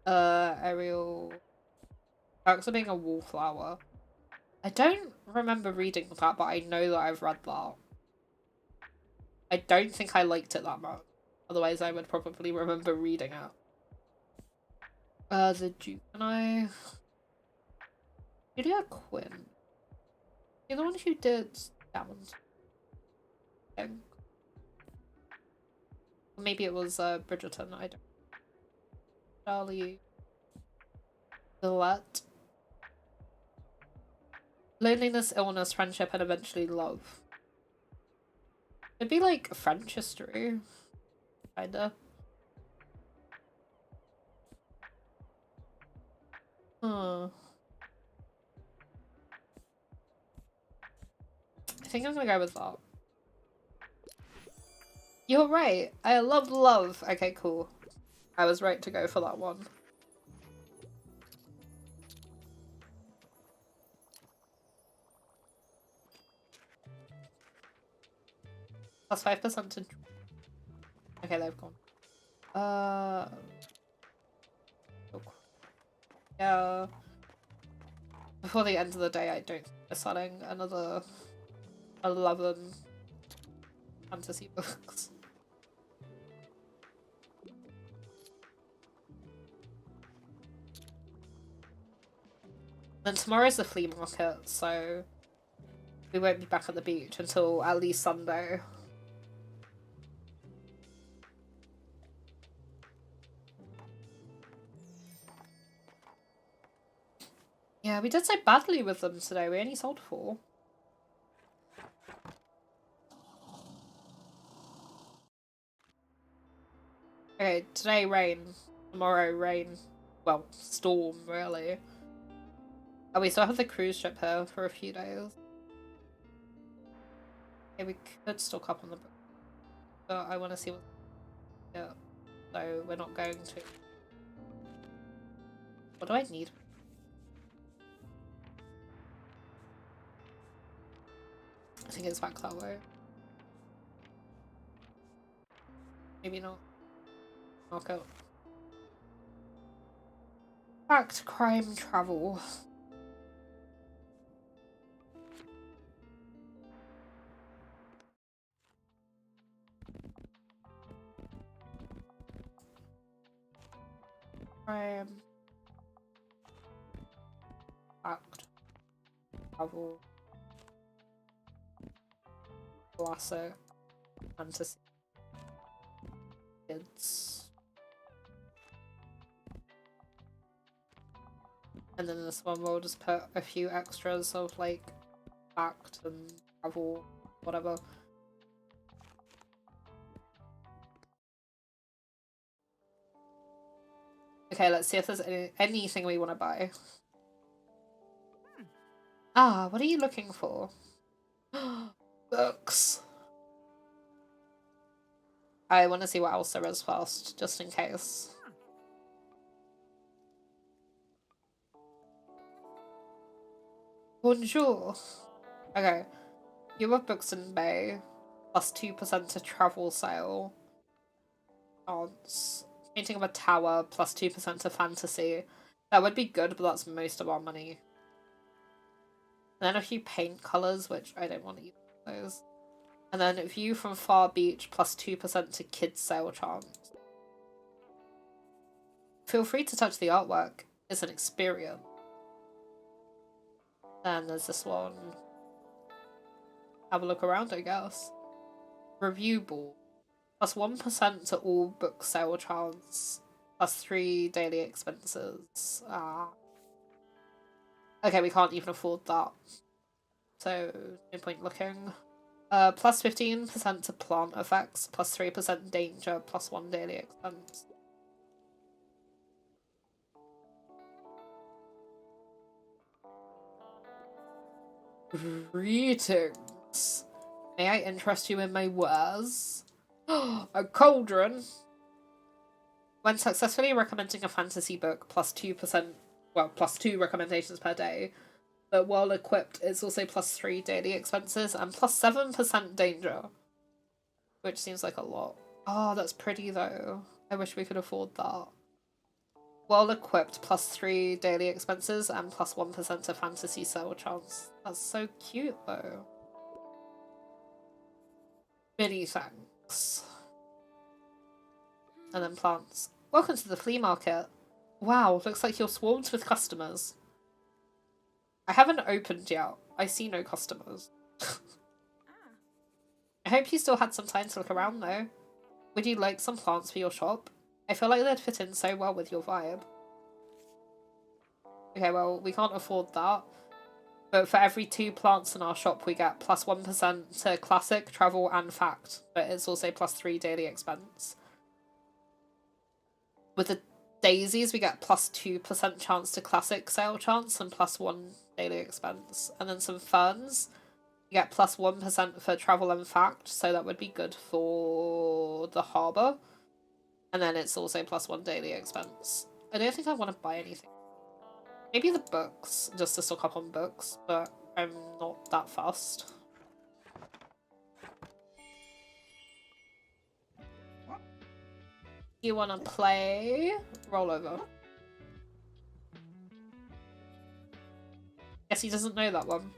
Ariel... Perks of Being a Wallflower. I don't remember reading that, but I know that I've read that. I don't think I liked it that much. Otherwise I would probably remember reading it. The Duke and I. Julia Quinn. You're the one who did Diamond. I think. Or maybe it was Bridgerton, I don't. Charlie. Gillette. Loneliness, illness, friendship, and eventually love. It'd be like French history. Kinda. Huh. I think I'm gonna go with that. You're right. I love love. Okay, cool. I was right to go for that one. Plus 5% to... Okay, they've gone. Yeah. Before the end of the day, I don't think we're selling another 11 fantasy books. Then tomorrow's the flea market, so we won't be back at the beach until at least Sunday. Yeah, we did so badly with them today. We only sold 4. Okay, today rain. Tomorrow rain. Well, storm, really. Oh, we still have the cruise ship here for a few days. Okay, we could stock up on the book. But I want to see what... Yeah. So we're not going to... What do I need? I think it's back that way. Maybe not. Knockout. Fact, crime, travel. Crime. Fact. Travel. Classic. Fantasy. Kids. And then this one we'll just put a few extras of like fact and travel, whatever. Okay, let's see if there's anything we want to buy. Ah, what are you looking for? Books. I want to see what else there is first, just in case. Bonjour. Okay. You have Bookstonbury, plus 2% to travel sale. Chance. Painting of a tower, plus 2% to fantasy. That would be good, but that's most of our money. And then a few paint colours, which I don't want either of those. And then view from far beach, plus 2% to kids sale chance. Feel free to touch the artwork. It's an experience. Then there's this one. Have a look around, I guess. Review board. Plus 1% to all book sale chance. Plus 3 daily expenses. Ah. Okay, we can't even afford that. So, no point looking. Plus 15% to plant effects. Plus 3% danger. Plus 1 daily expense. Greetings. May I interest you in my wares? A cauldron! When successfully recommending a fantasy book, plus 2%, well, plus 2 recommendations per day, but while equipped, it's also plus 3 daily expenses and plus 7% danger. Which seems like a lot. Oh, that's pretty though. I wish we could afford that. Well equipped, plus 3 daily expenses and plus 1% to fantasy sale chance. That's so cute though. Many thanks. And then plants. Welcome to the flea market. Wow, looks like you're swarmed with customers. I haven't opened yet. I see no customers. I hope you still had some time to look around though. Would you like some plants for your shop? I feel like they'd fit in so well with your vibe. Okay, well, we can't afford that. But for every 2 plants in our shop, we get plus 1% to classic, travel, and fact. But it's also plus 3 daily expense. With the daisies, we get plus 2% chance to classic sale chance and plus 1 daily expense. And then some ferns, you get plus 1% for travel and fact, so that would be good for the harbour. And then it's also plus 1 daily expense. I don't think I want to buy anything. Maybe the books, just to stock up on books, but I'm not that fast. You wanna play? Roll over. Guess he doesn't know that one.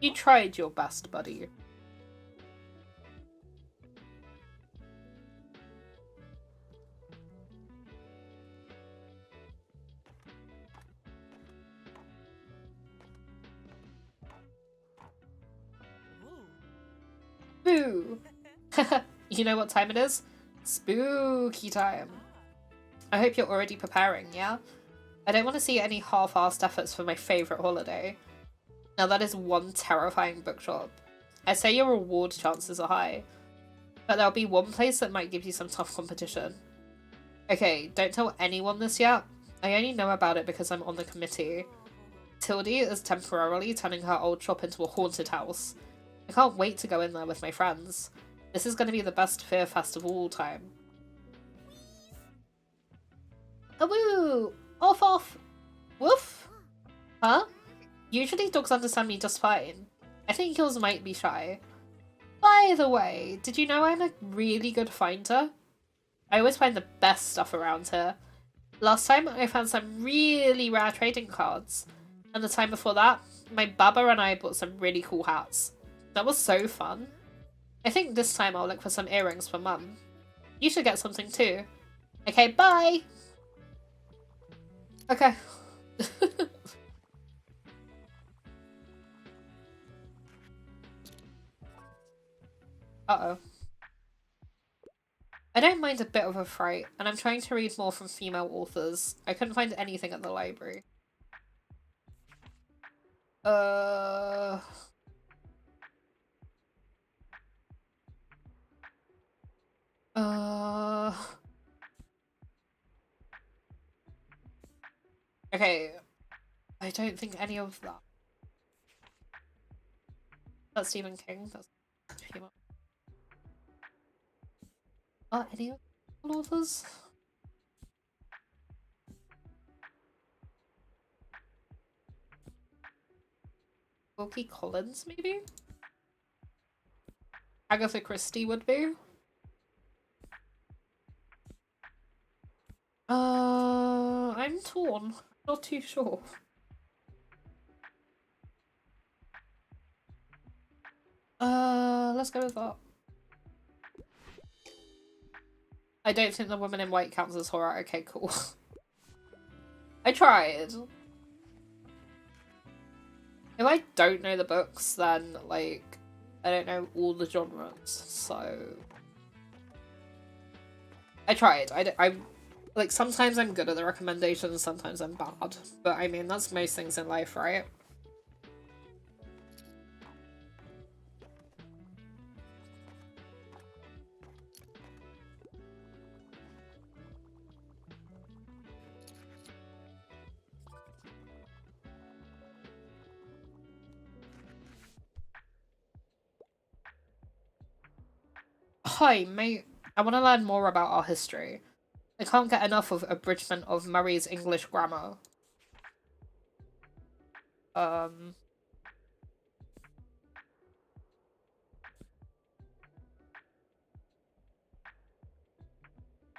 You tried your best, buddy. Boo! You know what time it is? Spooky time. I hope you're already preparing, yeah? I don't want to see any half-assed efforts for my favourite holiday. Now that is one terrifying bookshop. I'd say your reward chances are high, but there'll be one place that might give you some tough competition. Okay, don't tell anyone this yet. I only know about it because I'm on the committee. Tildy is temporarily turning her old shop into a haunted house. I can't wait to go in there with my friends. This is going to be the best fear fest of all time. A woo! Off off! Woof! Huh? Usually dogs understand me just fine. I think yours might be shy. By the way, did you know I'm a really good finder? I always find the best stuff around here. Last time I found some really rare trading cards. And the time before that, my baba and I bought some really cool hats. That was so fun. I think this time I'll look for some earrings for Mum. You should get something too. Okay, bye! Okay. Uh-oh. I don't mind a bit of a fright, and I'm trying to read more from female authors. I couldn't find anything at the library. Uh... Okay. I don't think any of that. That's Stephen King. That's female. Are any of the authors? Wilkie Collins, maybe? Agatha Christie would be. I'm torn. Not too sure. Let's go with that. I don't think The Woman in White counts as horror. Okay, cool. I tried. If I don't know the books, then, like, I don't know all the genres, so... I tried. I like, sometimes I'm good at the recommendations, sometimes I'm bad. But, I mean, that's most things in life, right? Hi, mate. I want to learn more about our history. I can't get enough of abridgment of Murray's English grammar.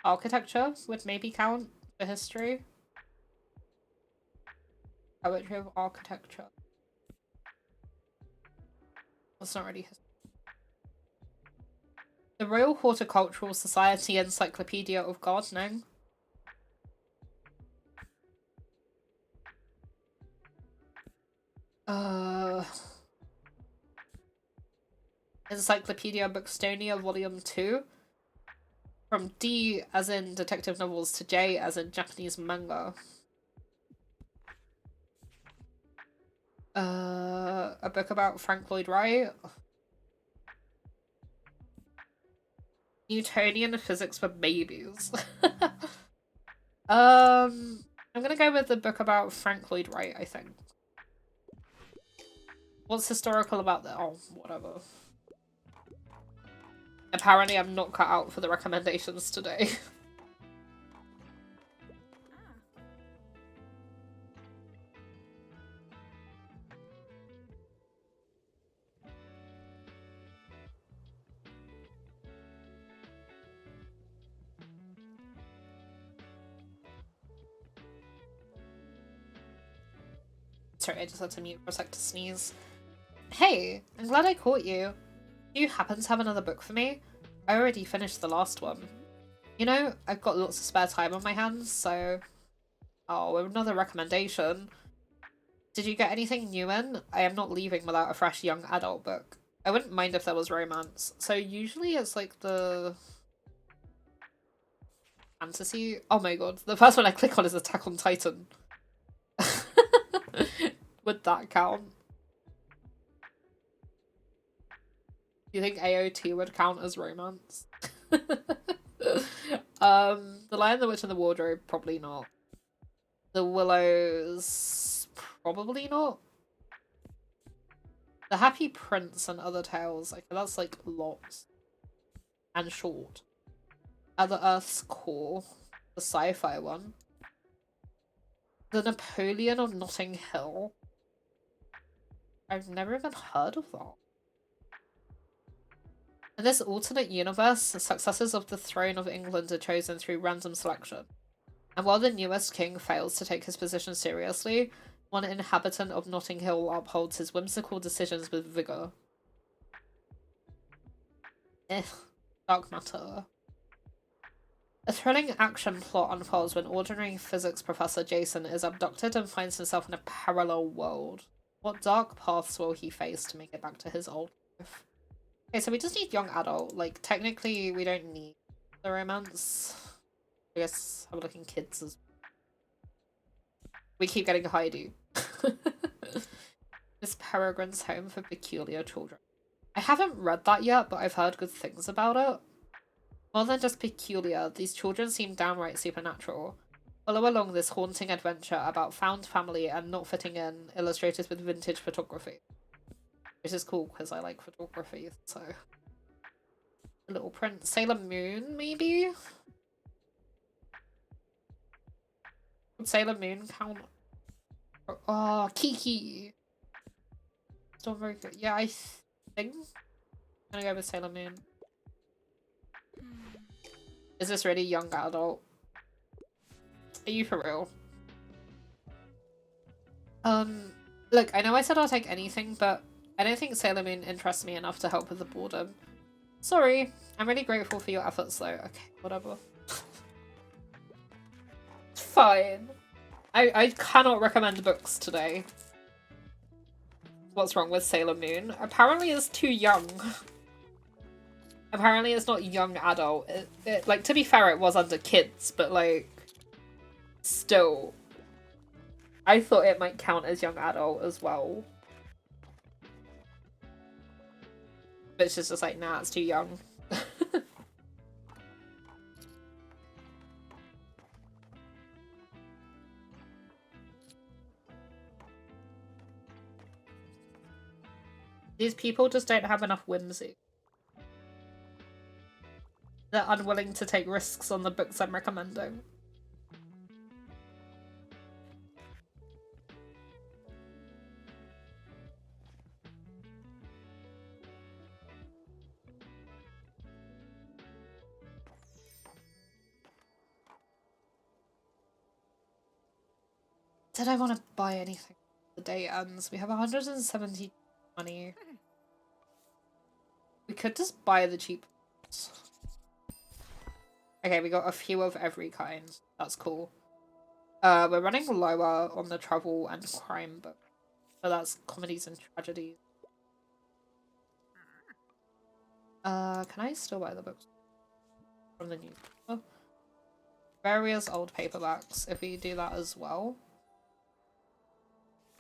Architecture would maybe count for history. Poetry of architecture. That's not really history. The Royal Horticultural Society Encyclopedia of Gardening. Encyclopedia Bookstonia Volume 2. From D as in detective novels to J as in Japanese manga. A book about Frank Lloyd Wright. Newtonian physics for babies. I'm gonna go with the book about Frank Lloyd Wright, I think. What's historical about that? Oh, whatever. Apparently I'm not cut out for the recommendations today. Sorry, I just had to mute for a sec to sneeze. Hey, I'm glad I caught you. Do you happen to have another book for me? I already finished the last one. You know, I've got lots of spare time on my hands, so... Oh, another recommendation. Did you get anything new in? I am not leaving without a fresh young adult book. I wouldn't mind if there was romance. So usually it's like the... fantasy? Oh my god, the first one I click on is Attack on Titan. Would that count? Do you think AOT would count as romance? The Lion, the Witch, and the Wardrobe, probably not. The Willows, probably not. The Happy Prince and Other Tales, okay, that's like lots. And short. Other Earth's Core, the sci-fi one. The Napoleon of Notting Hill. I've never even heard of that. In this alternate universe, the successors of the throne of England are chosen through random selection. And while the newest king fails to take his position seriously, one inhabitant of Notting Hill upholds his whimsical decisions with vigour. Dark matter. A thrilling action plot unfolds when ordinary physics professor Jason is abducted and finds himself in a parallel world. What dark paths will he face to make it back to his old life? Okay, so we just need young adult. Like, technically, we don't need the romance. I guess I'm looking kids as we keep getting Heidi. Miss Peregrine's Home for Peculiar Children. I haven't read that yet, but I've heard good things about it. More than just peculiar, these children seem downright supernatural. Follow along this haunting adventure about found family and not fitting in, illustrated with vintage photography. Which is cool, because I like photography, so... The Little Prince. Sailor Moon, maybe? Would Sailor Moon count? Oh, Kiki! Still very good. Yeah, I think I'm gonna go with Sailor Moon. Is this really young adult? Are you for real? Look, I know I said I'll take anything, but I don't think Sailor Moon interests me enough to help with the boredom. Sorry. I'm really grateful for your efforts though. Okay, whatever. Fine. I cannot recommend books today. What's wrong with Sailor Moon? Apparently it's too young. Apparently it's not young adult. Like, to be fair, it was under kids, but like, still. I thought it might count as young adult as well. But it's just like, nah, it's too young. These people just don't have enough whimsy. They're unwilling to take risks on the books I'm recommending. Did I want to buy anything? The day ends. We have 170 money. We could just buy the cheap ones. Okay, we got a few of every kind. That's cool. We're running lower on the travel and crime book. but that's comedies and tragedies. Can I still buy the books from the newspaper? Various old paperbacks. If we do that as well,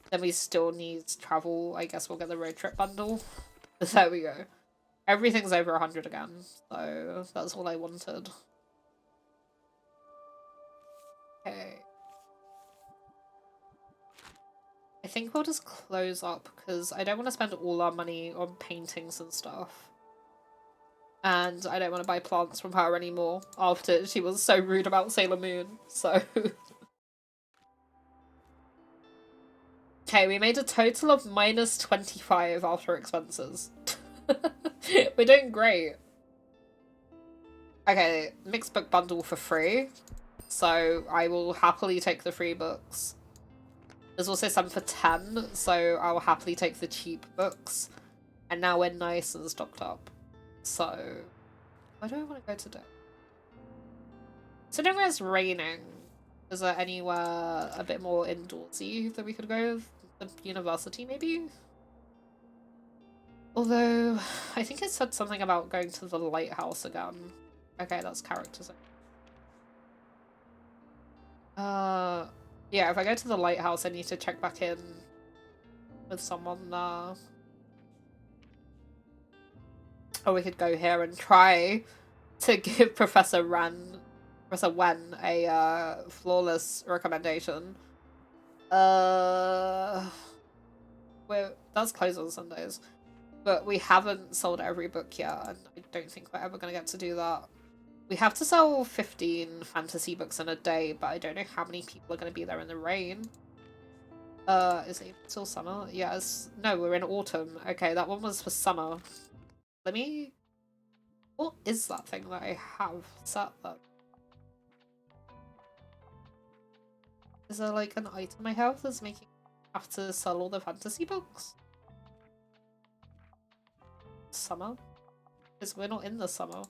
then we still need travel. I guess we'll get the road trip bundle. There we go. Everything's over 100 again, so that's all I wanted. Okay. I think we'll just close up because I don't want to spend all our money on paintings and stuff. And I don't want to buy plants from her anymore after she was so rude about Sailor Moon, so... Okay, we made a total of minus 25 after expenses. We're doing great. Okay, mixed book bundle for free. So I will happily take the free books. There's also some for 10, so I will happily take the cheap books. And now we're nice and stocked up. So, where do I want to go today? So now it's raining. Is there anywhere a bit more indoorsy that we could go? The university, maybe? Although, I think it said something about going to the lighthouse again. Okay, that's characters. Yeah, if I go to the lighthouse, I need to check back in with someone there. Or we could go here and try to give Professor Wen a flawless recommendation. That's closed on Sundays. But we haven't sold every book yet, and I don't think we're ever going to get to do that. We have to sell 15 fantasy books in a day, but I don't know how many people are going to be there in the rain. Is it still summer? Yes. No, we're in autumn. Okay, that one was for summer. Let me... What is that thing that I have set there? Is there like an item I have that's making me have to sell all the fantasy books? Summer? Because we're not in the summer.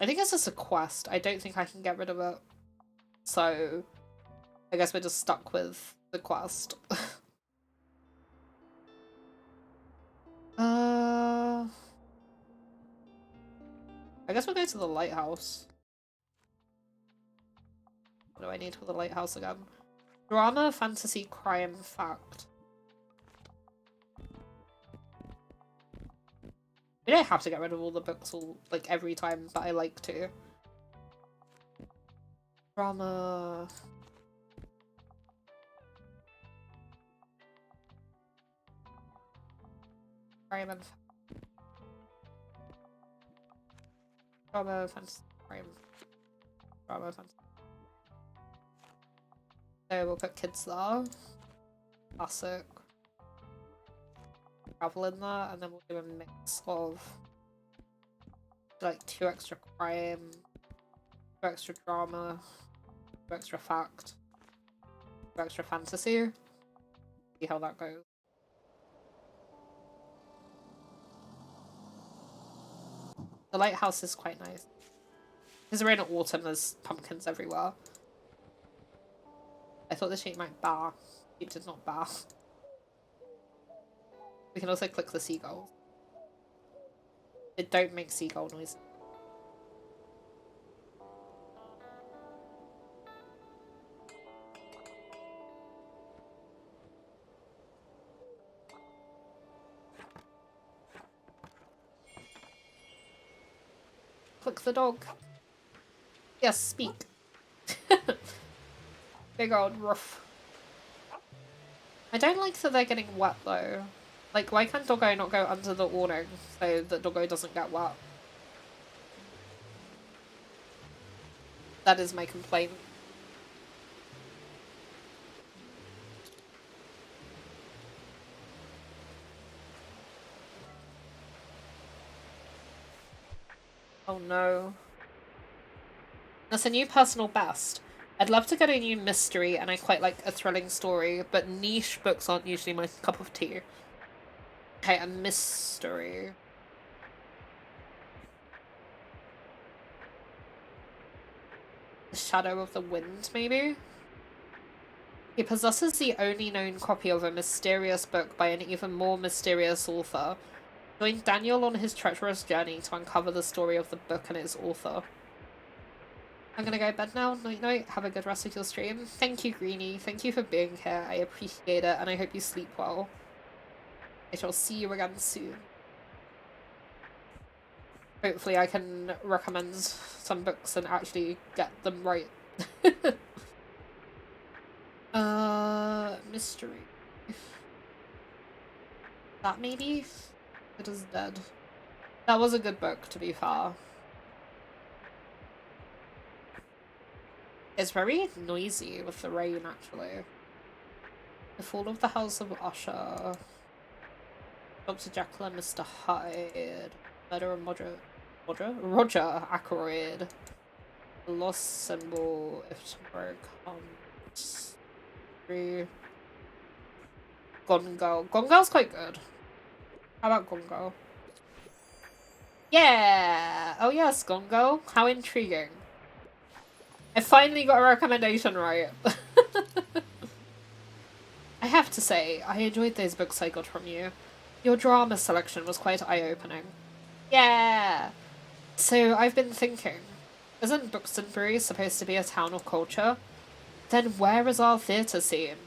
I think it's just a quest. I don't think I can get rid of it. So, I guess we're just stuck with the quest. I guess we'll go to the lighthouse. What do I need for the lighthouse again? Drama, fantasy, crime, fact. We don't have to get rid of all the books all like every time, but I like to. Drama. Crime and drama, fantasy, crime. Drama, fantasy. So we'll put kids there. Classic. Travel in there, and then we'll do a mix of like 2 extra crime, 2 extra drama, 2 extra fact, 2 extra fantasy. See how that goes. The lighthouse is quite nice. Because we're in autumn, there's pumpkins everywhere. I thought the sheep might bar. Sheep did not bar. We can also click the seagulls. It don't make seagull noise. Click the dog. Yes, speak. Big old roof. I don't like that they're getting wet though. Like, why can't Doggo not go under the awning so that Doggo doesn't get wet? That is my complaint. Oh no. That's a new personal best. I'd love to get a new mystery, and I quite like a thrilling story, but niche books aren't usually my cup of tea. Okay, a mystery. Shadow of the Wind, maybe? He possesses the only known copy of a mysterious book by an even more mysterious author. Join Daniel on his treacherous journey to uncover the story of the book and its author. I'm gonna go to bed now. Night night. Have a good rest of your stream. Thank you, Greenie. Thank you for being here. I appreciate it, and I hope you sleep well. I shall see you again soon. Hopefully I can recommend some books and actually get them right. Mystery. That maybe? It is dead. That was a good book, to be fair. It's very noisy with the rain, actually. The Fall of the House of Usher. Dr. Jekyll and Mr. Hyde. Murder of Roger Ackroyd. The Lost Symbol. If tomorrow comes. Gone Girl. Gone Girl's quite good. How about Gone Girl? Yeah! Oh yes, Gone Girl. How intriguing. I finally got a recommendation right. I have to say, I enjoyed those books I got from you. Your drama selection was quite eye-opening. Yeah! So, I've been thinking, isn't Bookstonbury supposed to be a town of culture? Then where is our theatre scene?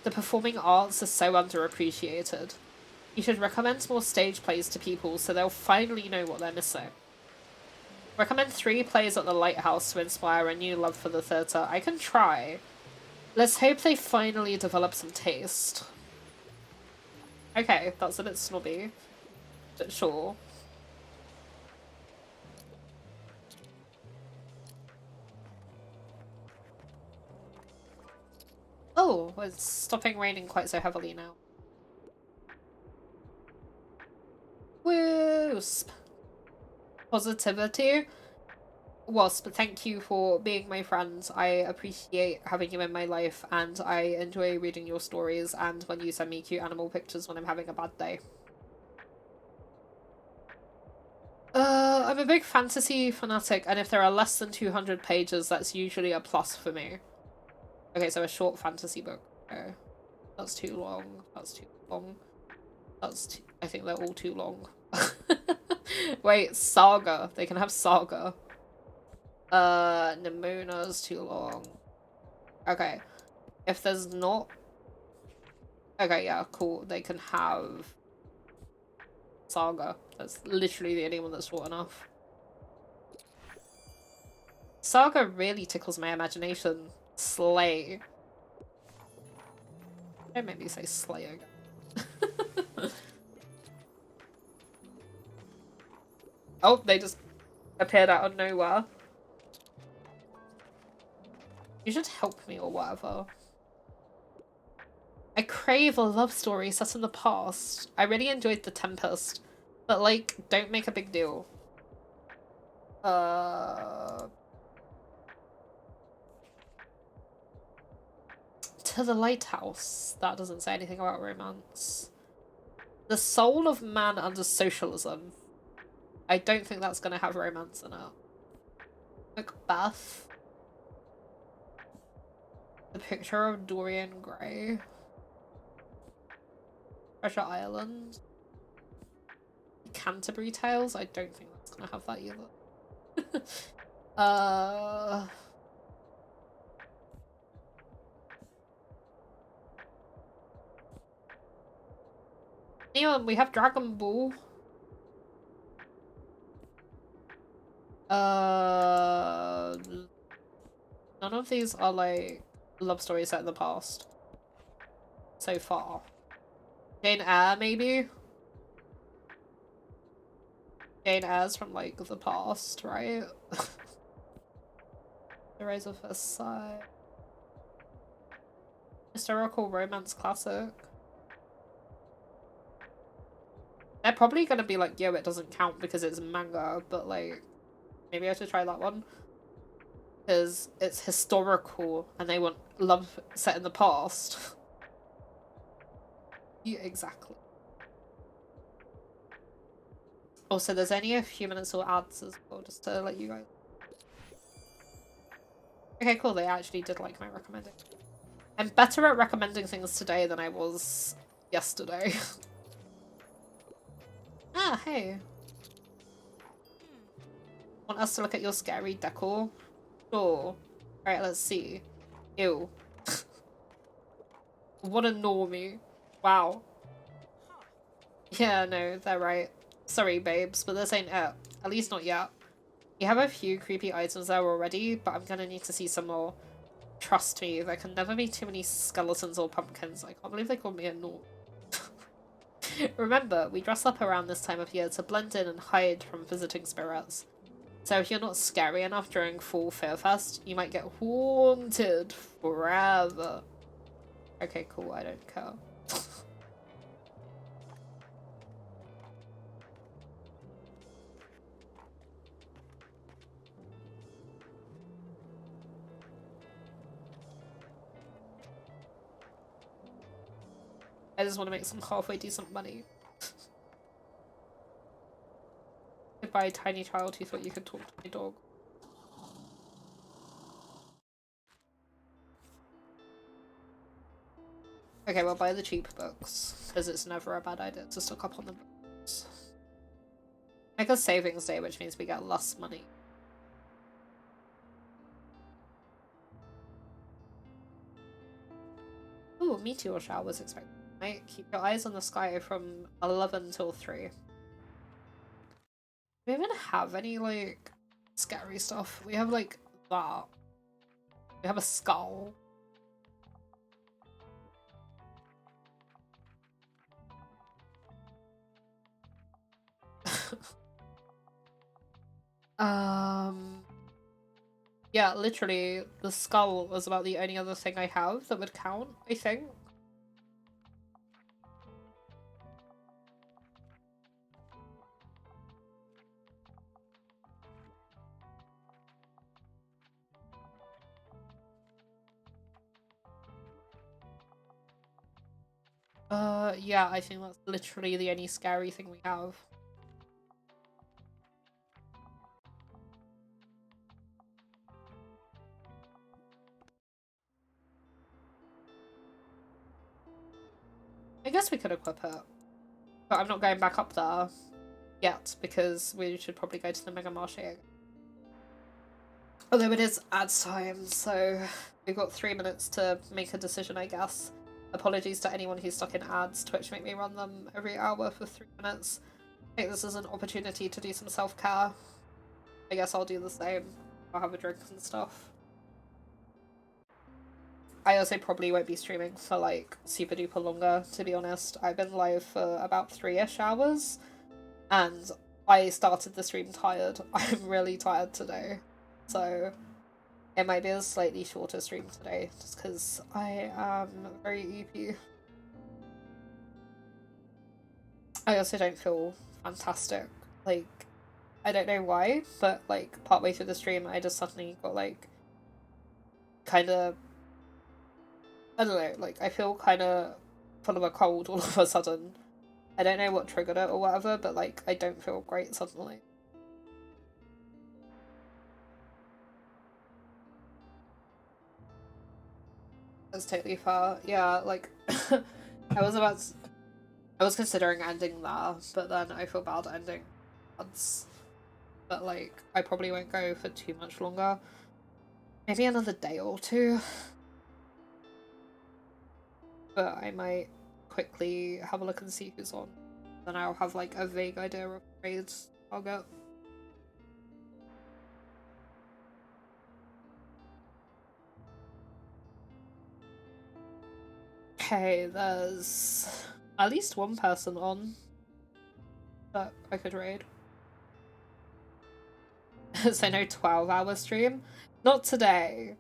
The performing arts are so underappreciated. You should recommend more stage plays to people so they'll finally know what they're missing. Recommend 3 plays at the Lighthouse to inspire a new love for the theatre. I can try. Let's hope they finally develop some taste. Okay, that's a bit snobby. But sure. Oh, it's stopping raining quite so heavily now. Wasp. Positivity. Wasp, thank you for being my friend. I appreciate having you in my life, and I enjoy reading your stories and when you send me cute animal pictures when I'm having a bad day. I'm a big fantasy fanatic, and if there are less than 200 pages, that's usually a plus for me. Okay, so a short fantasy book. Okay. That's too long. That's too long. I think they're all too long. Wait, saga. They can have saga. Nemona's too long. Okay. If there's not... Okay, yeah, cool. They can have... saga. That's literally the only one that's short enough. Saga really tickles my imagination. Slay. Don't make me say slay again. Oh, they just appeared out of nowhere. You should help me or whatever. I crave a love story set in the past. I really enjoyed The Tempest, but like, don't make a big deal. To the Lighthouse. That doesn't say anything about romance. The Soul of Man Under Socialism. I don't think that's gonna have romance in it. Macbeth. The Picture of Dorian Gray. Treasure Island. Canterbury Tales. I don't think that's gonna have that either. Neon, we have Dragon Ball. None of these are like love stories set in the past. So far. Jane Eyre, maybe? Jane Eyre's from like the past, right? The Rise of Versailles. Historical romance classic. They're probably gonna be like, yo, it doesn't count because it's manga, but like, maybe I should try that one. Because it's historical and they want love set in the past. Yeah, exactly. Also, there's only a few minutes or ads as well, just to let you guys. Okay, cool, they actually did like my recommendation. I'm better at recommending things today than I was yesterday. Ah, hey. Want us to look at your scary decor? Sure. Alright, let's see. Ew. What a normie. Wow. Yeah, no, they're right. Sorry, babes, but this ain't it. At least not yet. You have a few creepy items there already, but I'm gonna need to see some more. Trust me, there can never be too many skeletons or pumpkins. I can't believe they called me a norm. Remember, we dress up around this time of year to blend in and hide from visiting spirits. So if you're not scary enough during Fall Fear Fest, you might get haunted forever. Okay, cool, I don't care. I just want to make some halfway decent money. Goodbye, tiny child who thought you could talk to my dog. Okay, we'll buy the cheap books, because it's never a bad idea to stock up on the books. Make a savings day, which means we get less money. Ooh, meteor showers expected tonight. Keep your eyes on the sky from 11 till 3. Do we even have any, like, scary stuff? We have, like, that. We have a skull. Yeah, literally, the skull was about the only other thing I have that would count, I think. Yeah, I think that's literally the only scary thing we have. I guess we could equip it. But I'm not going back up there yet, because we should probably go to the Mega Marché again. Although it is ads time, so we've got 3 minutes to make a decision, I guess. Apologies to anyone who's stuck in ads. Twitch make me run them every hour for 3 minutes. I think this is an opportunity to do some self-care. I guess I'll do the same. I'll have a drink and stuff. I also probably won't be streaming for like super duper longer, to be honest. I've been live for about 3-ish hours and I started the stream tired. I'm really tired today. So it might be a slightly shorter stream today just because I am very EP. I also don't feel fantastic. Like, I don't know why, but like partway through the stream I just suddenly got like kind of, I don't know, like I feel kind of full of a cold all of a sudden. I don't know what triggered it or whatever, but like I don't feel great suddenly. That's totally fair. Yeah, like I was considering ending there, but then I feel bad ending once. But like I probably won't go for too much longer. Maybe another day or two. But I might quickly have a look and see who's on. Then I'll have like a vague idea of raids I'll get. Okay, there's at least one person on that I could raid. So no 12-hour stream? Not today.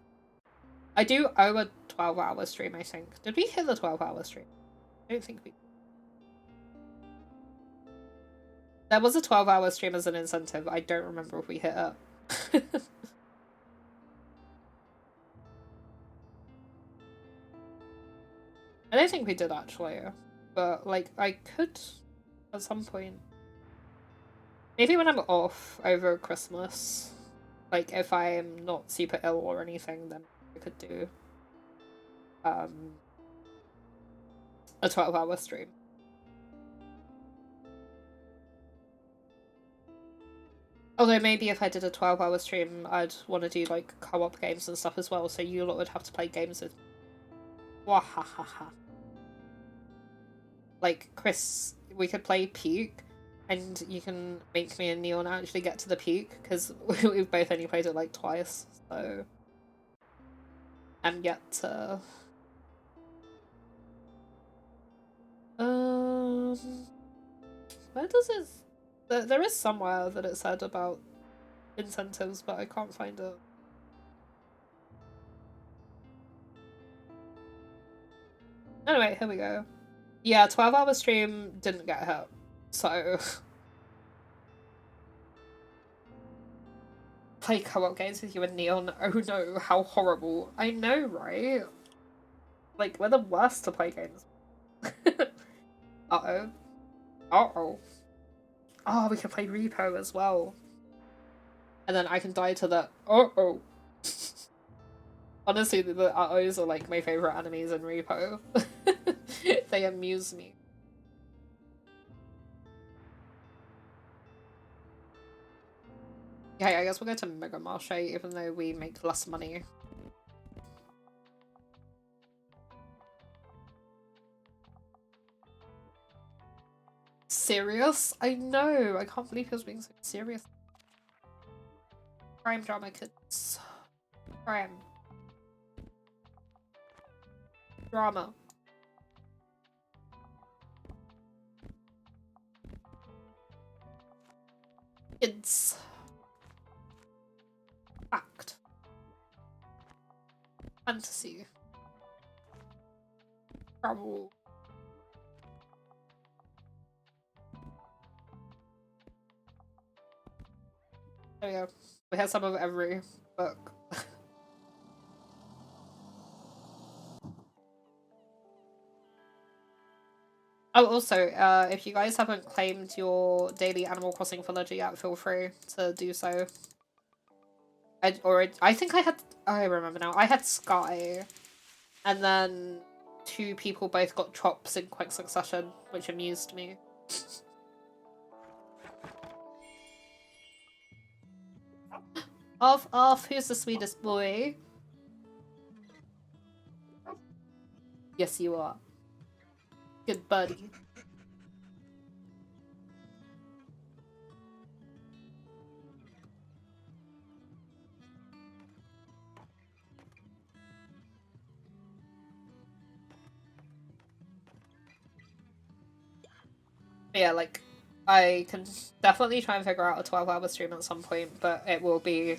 I do owe a 12-hour stream, I think. Did we hit the 12-hour stream? I don't think we... There was a 12-hour stream as an incentive. I don't remember if we hit it. I don't think we did, actually. But, like, I could at some point. Maybe when I'm off over Christmas. Like, if I'm not super ill or anything, then I could do a 12-hour stream. Although maybe if I did a 12-hour stream, I'd want to do like co-op games and stuff as well, so you lot would have to play games with me. Wahahaha. Like, Chris, we could play Peak, and you can make me and Neon actually get to the peak, because we've both only played it like twice, so... I'm yet to... Where does it... There is somewhere that it said about incentives, but I can't find it. Anyway, here we go. Yeah, 12-hour stream didn't get hit, so... Play co-op games with you and Neon. Oh no, how horrible. I know, right? Like, we're the worst to play games. Uh-oh. Uh-oh. Oh, we can play Repo as well. And then I can die to the uh-oh. Honestly, the uh-ohs are like my favourite enemies in Repo. They amuse me. Yeah, I guess we'll go to Mega Marché even though we make less money. Serious? I know! I can't believe he was being so serious. Crime drama kids. Crime. Drama. Kids. Fact. Fantasy. Trouble. There we go. We have some of every book. Oh, also, if you guys haven't claimed your daily Animal Crossing villager yet, feel free to do so. I think I had... Oh, I remember now. I had Sky, and then 2 people both got chops in quick succession, which amused me. Off, who's the sweetest boy? Yes, you are. Good buddy. Yeah, like, I can definitely try and figure out a 12-hour stream at some point, but it will be...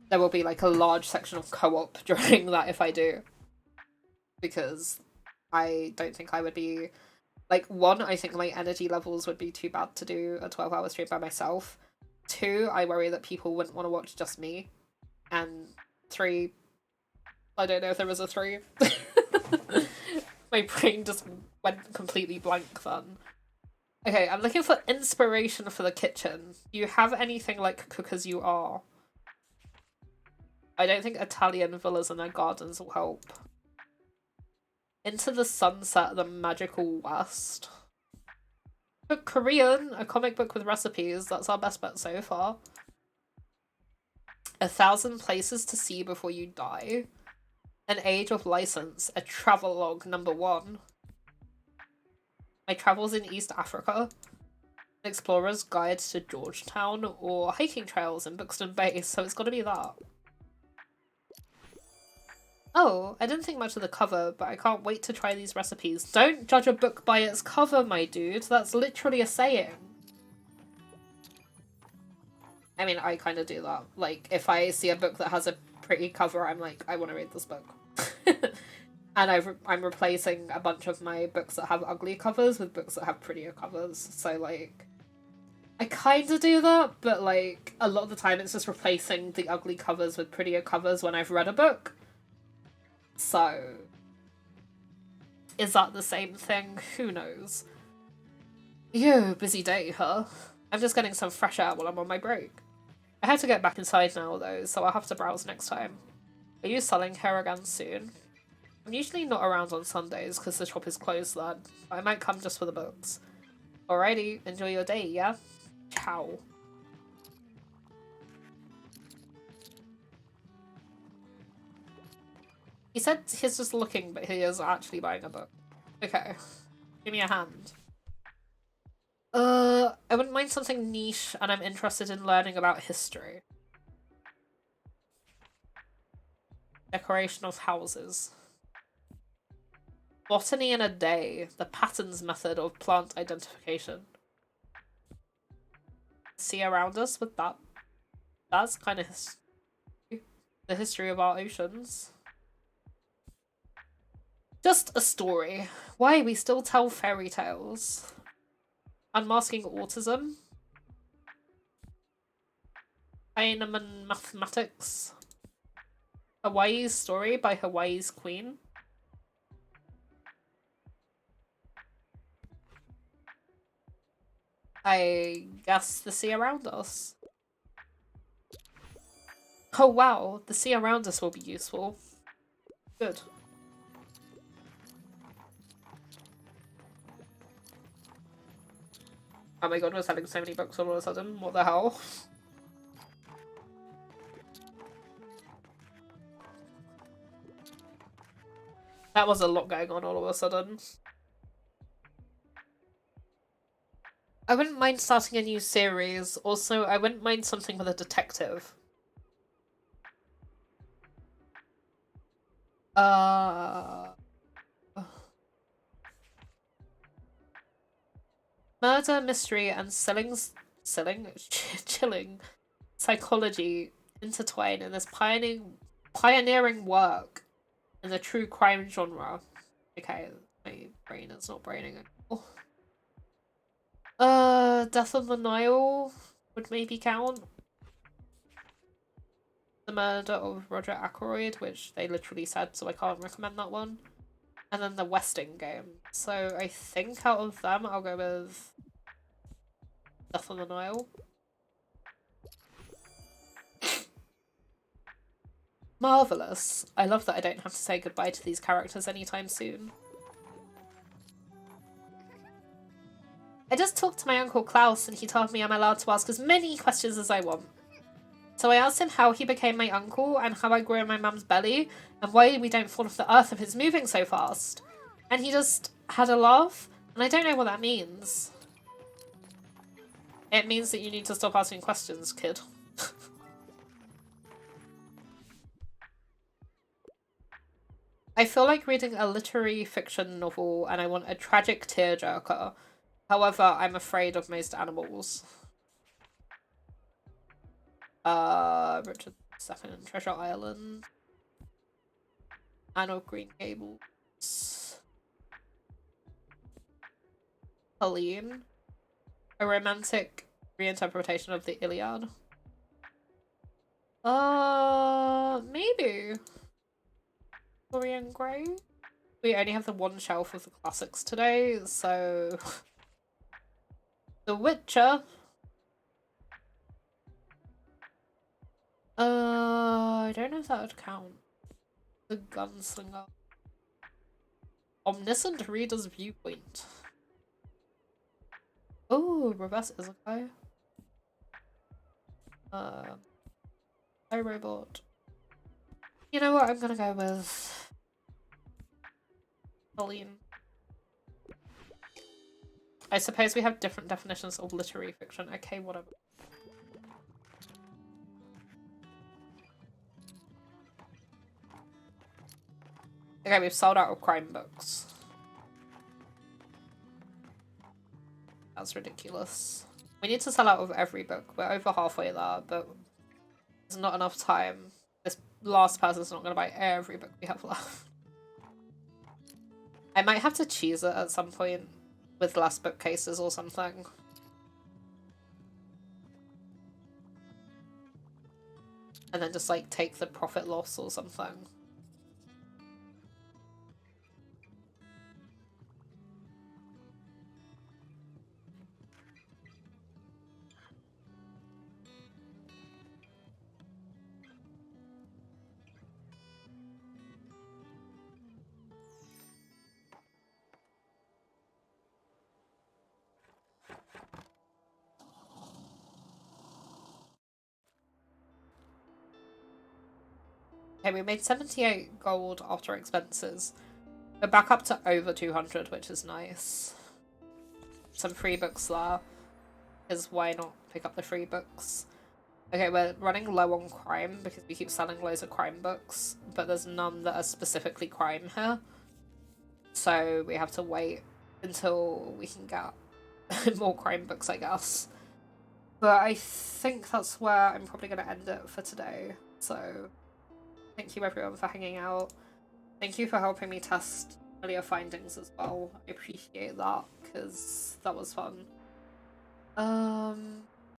There will be, like, a large section of co-op during that if I do. Because I don't think I would be... Like, 1, I think my energy levels would be too bad to do a 12-hour stream by myself. 2, I worry that people wouldn't want to watch just me. And 3, I don't know if there was a 3. My brain just went completely blank then. Okay, I'm looking for inspiration for the kitchen. Do you have anything like Cook As You Are? I don't think Italian villas and their gardens will help. Into the Sunset, the Magical West. But Korean, a comic book with recipes. That's our best bet so far. 1,000 Places to See Before You Die. An Age of License, a travelogue #1. My Travels in East Africa. An Explorer's Guide to Georgetown, or Hiking Trails in Bookstonbury, so it's gotta be that. Oh, I didn't think much of the cover, but I can't wait to try these recipes. Don't judge a book by its cover, my dude. That's literally a saying. I mean, I kind of do that. Like, if I see a book that has a pretty cover, I'm like, I want to read this book. And I'm replacing a bunch of my books that have ugly covers with books that have prettier covers. So, like, I kind of do that, but, like, a lot of the time it's just replacing the ugly covers with prettier covers when I've read a book. So, is that the same thing? Who knows? Yo, busy day, huh? I'm just getting some fresh air while I'm on my break. I had to get back inside now though, so I'll have to browse next time. Are you selling here again soon? I'm usually not around on Sundays because the shop is closed then, but I might come just for the books. Alrighty, enjoy your day, yeah? Ciao. He said he's just looking, but he is actually buying a book. Okay. Give me a hand. I wouldn't mind something niche, and I'm interested in learning about history. Decoration of houses. Botany in a day. The patterns method of plant identification. See around us with that. That's kind of the history of our oceans. Just a story. Why we still tell fairy tales? Unmasking autism. Heinemann mathematics. Hawaii's story by Hawaii's queen. I guess the sea around us. Oh wow, the sea around us will be useful. Good. Oh my god, we're selling so many books all of a sudden. What the hell? That was a lot going on all of a sudden. I wouldn't mind starting a new series. Also, I wouldn't mind something with a detective. Murder, mystery, and chilling psychology intertwine in this pioneering work in the true crime genre. Okay, my brain is not braining anymore. Death on the Nile would maybe count. The Murder of Roger Ackroyd, which they literally said, so I can't recommend that one. And then the Westing game. So I think out of them, I'll go with Death on the Nile. Marvelous. I love that I don't have to say goodbye to these characters anytime soon. I just talked to my Uncle Klaus and he told me I'm allowed to ask as many questions as I want. So I asked him how he became my uncle and how I grew in my mum's belly and why we don't fall off the earth if it's moving so fast. And he just had a laugh and I don't know what that means. It means that you need to stop asking questions, kid. I feel like reading a literary fiction novel and I want a tragic tearjerker. However, I'm afraid of most animals. Richard II and Treasure Island. Anne of Green Gables. Helene. A romantic reinterpretation of the Iliad. Maybe. Dorian Gray? We only have the one shelf of the classics today, so... The Witcher. I don't know if that would count. The Gunslinger. Omniscient Reader's Viewpoint. Oh, Reverse Isekai. iRobot. You know what? I'm gonna go with Pauline. I suppose we have different definitions of literary fiction. Okay, whatever. Okay, we've sold out of crime books. That's ridiculous. We need to sell out of every book. We're over halfway there, but there's not enough time. This last person's not going to buy every book we have left. I might have to cheese it at some point with less bookcases or something. And then just like take the profit loss or something. Okay, we made 78 gold after expenses. We're back up to over 200, which is nice. Some free books there. Because why not pick up the free books? Okay, we're running low on crime because we keep selling loads of crime books, but there's none that are specifically crime here. So we have to wait until we can get more crime books, I guess. But I think that's where I'm probably going to end it for today. So thank you everyone for hanging out. Thank you for helping me test earlier findings as well. I appreciate that because that was fun.